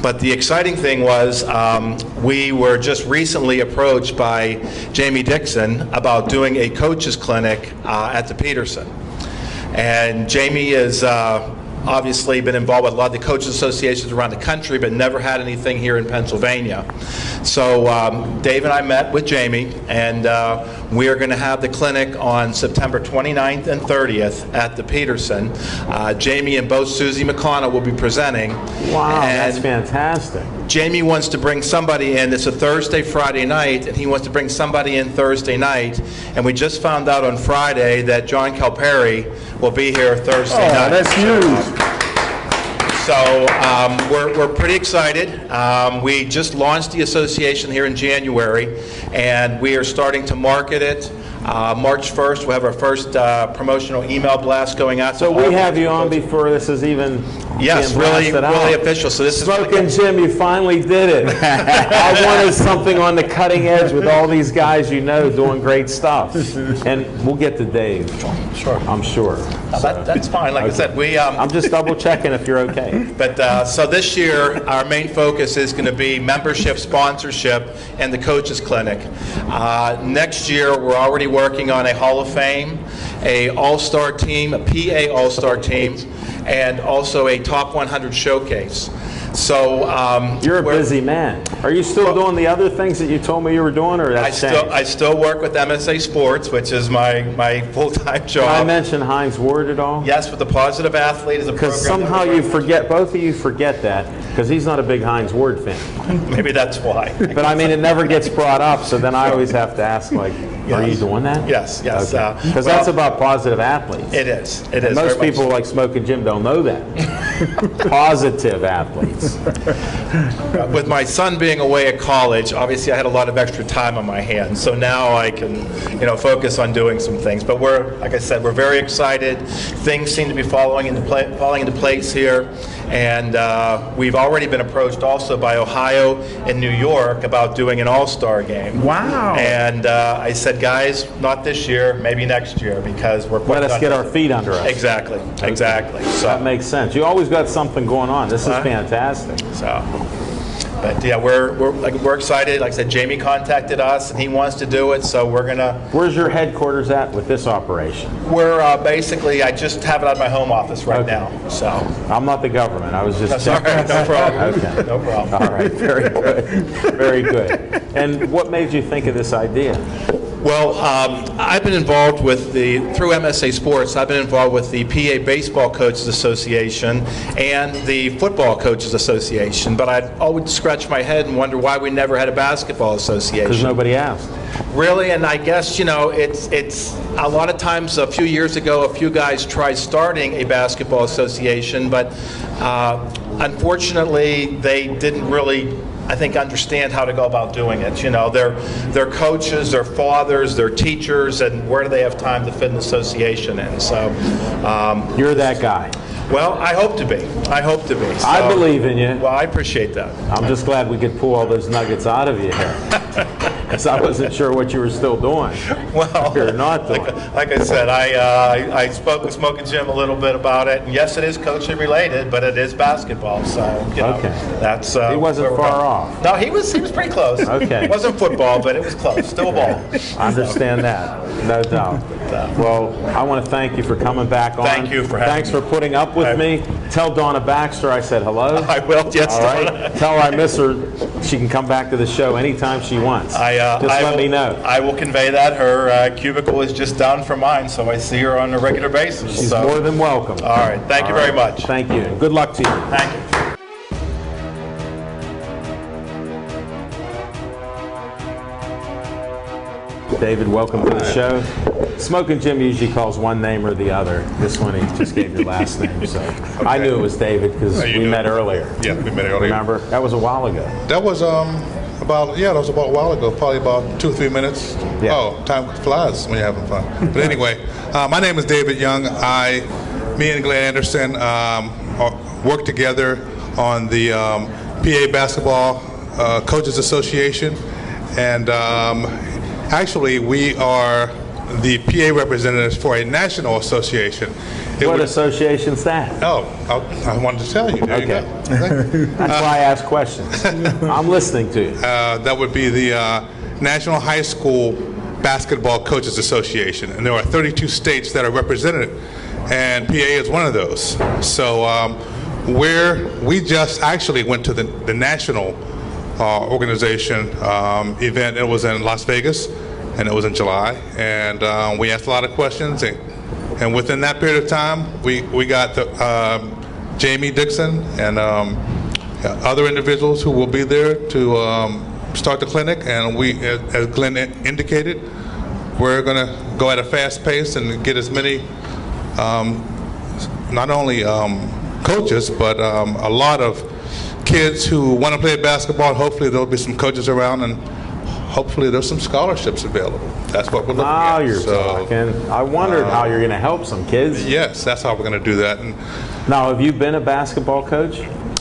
But the exciting thing was we were just recently approached by Jamie Dixon about doing a coaches clinic at the Peterson. And Jamie is obviously been involved with a lot of the coaches associations around the country, but never had anything here in Pennsylvania. So Dave and I met with Jamie, and we are going to have the clinic on September 29th and 30th at the Peterson. Jamie and both Susie McConnell will be presenting. Wow, that's fantastic. Jamie wants to bring somebody in. It's a Thursday, Friday night, and he wants to bring somebody in Thursday night. And we just found out on Friday that John Calipari will be here Thursday night. That's huge. So we're pretty excited. We just launched the association here in January, and we are starting to market it. March 1st, we'll have our first promotional email blast going out. So we have you on before this is even yes, being really blasted official. So this Smoking Jim, you finally did it. I wanted something on the cutting edge with all these guys you know doing great stuff. And we'll get to Dave. Sure. I'm sure. That's fine. Like I said, I'm just double checking if you're okay. But so this year, our main focus is going to be membership, sponsorship, and the coaches clinic. Next year, we're already working on a Hall of Fame, a All-Star team, a PA All-Star team, and also a Top 100 showcase. So you're a busy man. Are you still doing the other things that you told me you were doing, or that's changed? I still work with MSA Sports, which is my full-time job. Can I mention Heinz Ward at all? Yes, with the Positive Athlete is a program. Because somehow you forget, both of you forget that, because he's not a big Heinz Ward fan. Maybe that's why. But I mean, it never gets brought up, so then I always have to ask, like, are you doing that? Yes. Because that's about positive athletes. It is. And most people like Smoking Jim don't know that. Positive athletes. With my son being away at college, obviously I had a lot of extra time on my hands, so now I can, focus on doing some things. But like I said, we're very excited. Things seem to be falling into place here, and we've already been approached also by Ohio and New York about doing an all-star game. Wow! And I said, guys, not this year, maybe next year, because we're let us get our feet under us. Exactly. So that makes sense. You always got something going on. This is fantastic. But yeah, we're excited. Like I said, Jamie contacted us and he wants to do it, so we're gonna. Where's your headquarters at with this operation? We're basically, I just have it at my home office right now. So I'm not the government. I was just. That's all right. No problem. Okay. No problem. All right. Very good. Very good. And what made you think of this idea? Well, I've been involved with through MSA Sports, I've been involved with the PA Baseball Coaches Association and the Football Coaches Association, but I'd always scratch my head and wonder why we never had a basketball association. Because nobody asked. Really, and I guess, it's a lot of times, a few years ago, a few guys tried starting a basketball association, but unfortunately, they didn't really, I think, understand how to go about doing it. They're coaches, they're fathers, they're teachers, and where do they have time to fit an association in? So you're that guy. Well, I hope to be. So, I believe in you. Well, I appreciate that. I'm just glad we could pull all those nuggets out of you here. Because I wasn't sure what you were still doing. Well, you're not doing. Like I said, I spoke with Smoking Jim a little bit about it, and yes, it is coaching related, but it is basketball. So that's he wasn't far off. No, he was pretty close. Okay, it wasn't football, but it was close. Still a ball. I understand that, no doubt. Well, I want to thank you for coming back on. Thank you for having Thanks for putting up with me. Tell Donna Baxter I said hello. I will. Yes. All right. Tell her I miss her. She can come back to the show anytime she wants. Let me know. I will convey that. Her cubicle is just down from mine, so I see her on a regular basis. She's more than welcome. All right. Thank you very much. Thank you. Good luck to you. Thank you. David, welcome to the show. Smoking Jim usually calls one name or the other. This one, he just gave your last name, so I knew it was David because we met earlier. Yeah, we met earlier. Remember? That was a while ago. That was about a while ago, probably about 2 or 3 minutes. Yeah. Oh, time flies when you're having fun. But anyway, my name is David Young. Me and Glenn Anderson work together on the PA Basketball Coaches Association, and actually, we are the PA representatives for a national association. What association's that? Oh, I wanted to tell you. There okay. You go. That's why I ask questions. I'm listening to you. That would be the National High School Basketball Coaches Association, and there are 32 states that are represented, and PA is one of those. So we just actually went to the national organization event. It was in Las Vegas, and it was in July, and we asked a lot of questions, and within that period of time we got Jamie Dixon and other individuals who will be there to start the clinic, and we, as Glenn indicated, we're going to go at a fast pace and get as many not only coaches but a lot of kids who want to play basketball. Hopefully there'll be some coaches around, and hopefully there's some scholarships available. That's what we're looking at. Now you're talking. I wondered how you're going to help some kids. Yes, that's how we're going to do that. And now, have you been a basketball coach?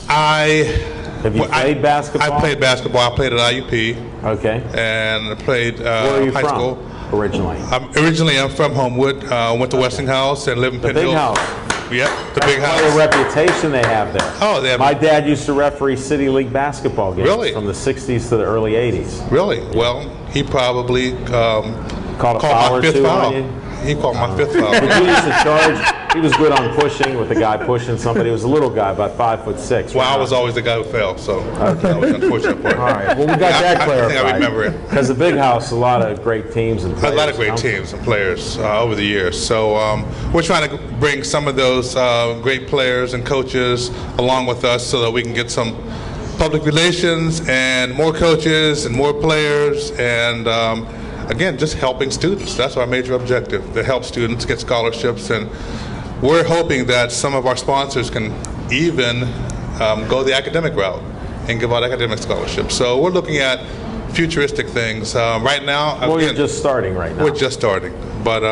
Have you played basketball? I played basketball. I played at IUP. Okay. And I played Where are you high from school. Originally? I'm from Homewood. Went to Westinghouse and lived in Penn Hill. Big house. Yep, the big house. What a reputation they have there. Oh, they have. My dad used to referee City League basketball games from the 60s to the early 80s. Really? Well, he probably called a foul or two on you? He called my fifth foul. But he used to charge. He was good on pushing with the guy pushing somebody. He was a little guy, about 5'6". Well, I was always the guy who fell, so that was the unfortunate part. All right. Well, we got that clarified. I think I remember it. Because the big house, a lot of great teams and players. A lot of great teams and players over the years. So we're trying to bring some of those great players and coaches along with us so that we can get some public relations and more coaches and more players and again, just helping students. That's our major objective, to help students get scholarships. And we're hoping that some of our sponsors can even go the academic route and give out academic scholarships. So we're looking at futuristic things. Right now, well, you're just starting right now. We're just starting. But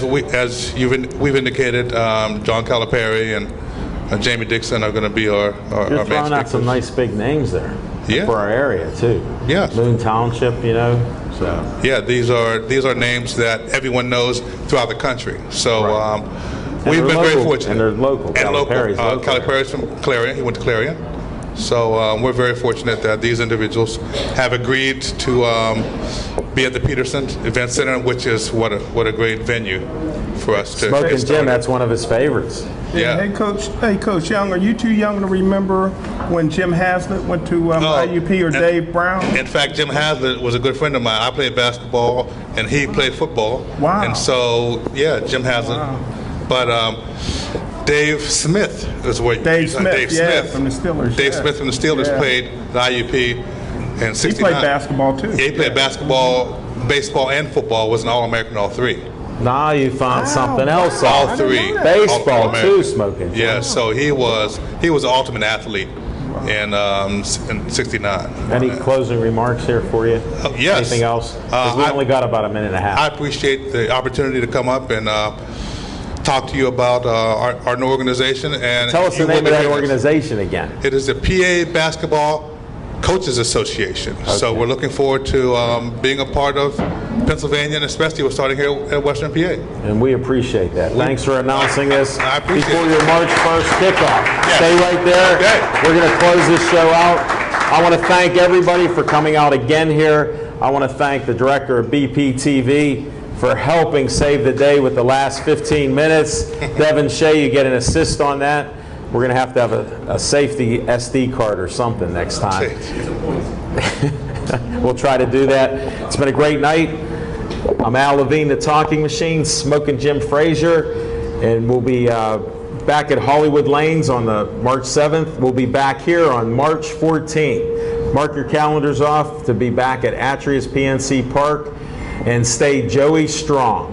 we've indicated, John Calipari and Jamie Dixon are going to be our You're throwing out some nice big names there. Yeah. For our area too. Yeah. Moon Township, you know. So. Yeah, these are names that everyone knows throughout the country. So we've been very fortunate. And they're local. And Calipari's from Clarion. He went to Clarion. So we're very fortunate that these individuals have agreed to be at the Peterson Event Center, which is what a great venue for us to. Smoking Jim, that's one of his favorites. Yeah. Hey, Coach Young, are you too young to remember when Jim Haslett went to IUP or Dave Brown? In fact, Jim Haslett was a good friend of mine. I played basketball, and he played football. Wow. And so, yeah, Jim Haslett. Wow. But Dave Smith is what Dave Smith from the Steelers. Dave Smith from the Steelers played the IUP in '69. He played basketball too. Yeah, he played basketball, baseball, and football. Was an All-American all three. Now you found something else. All three. Baseball too, Smoking. Yeah, so he was the ultimate athlete in '69. Any closing remarks here for you? Yes. Anything else? We only got about a minute and a half. I appreciate the opportunity to come up and talk to you about our new organization. And tell us the name of that organization again. It is the PA Basketball Coaches Association. Okay. So we're looking forward to being a part of Pennsylvania, and especially we're starting here at Western PA. And we appreciate that. Thanks for announcing this before your March 1st kickoff. Yes. Stay right there. Okay. We're going to close this show out. I want to thank everybody for coming out again here. I want to thank the director of BPTV for helping save the day with the last 15 minutes. Devin Shea, you get an assist on that. We're going to have a safety SD card or something next time. We'll try to do that. It's been a great night. I'm Al Levine, the Talking Machine, Smoking Jim Frazier, and we'll be back at Hollywood Lanes on the March 7th. We'll be back here on March 14th. Mark your calendars off to be back at Atria's PNC Park, and stay Joey strong.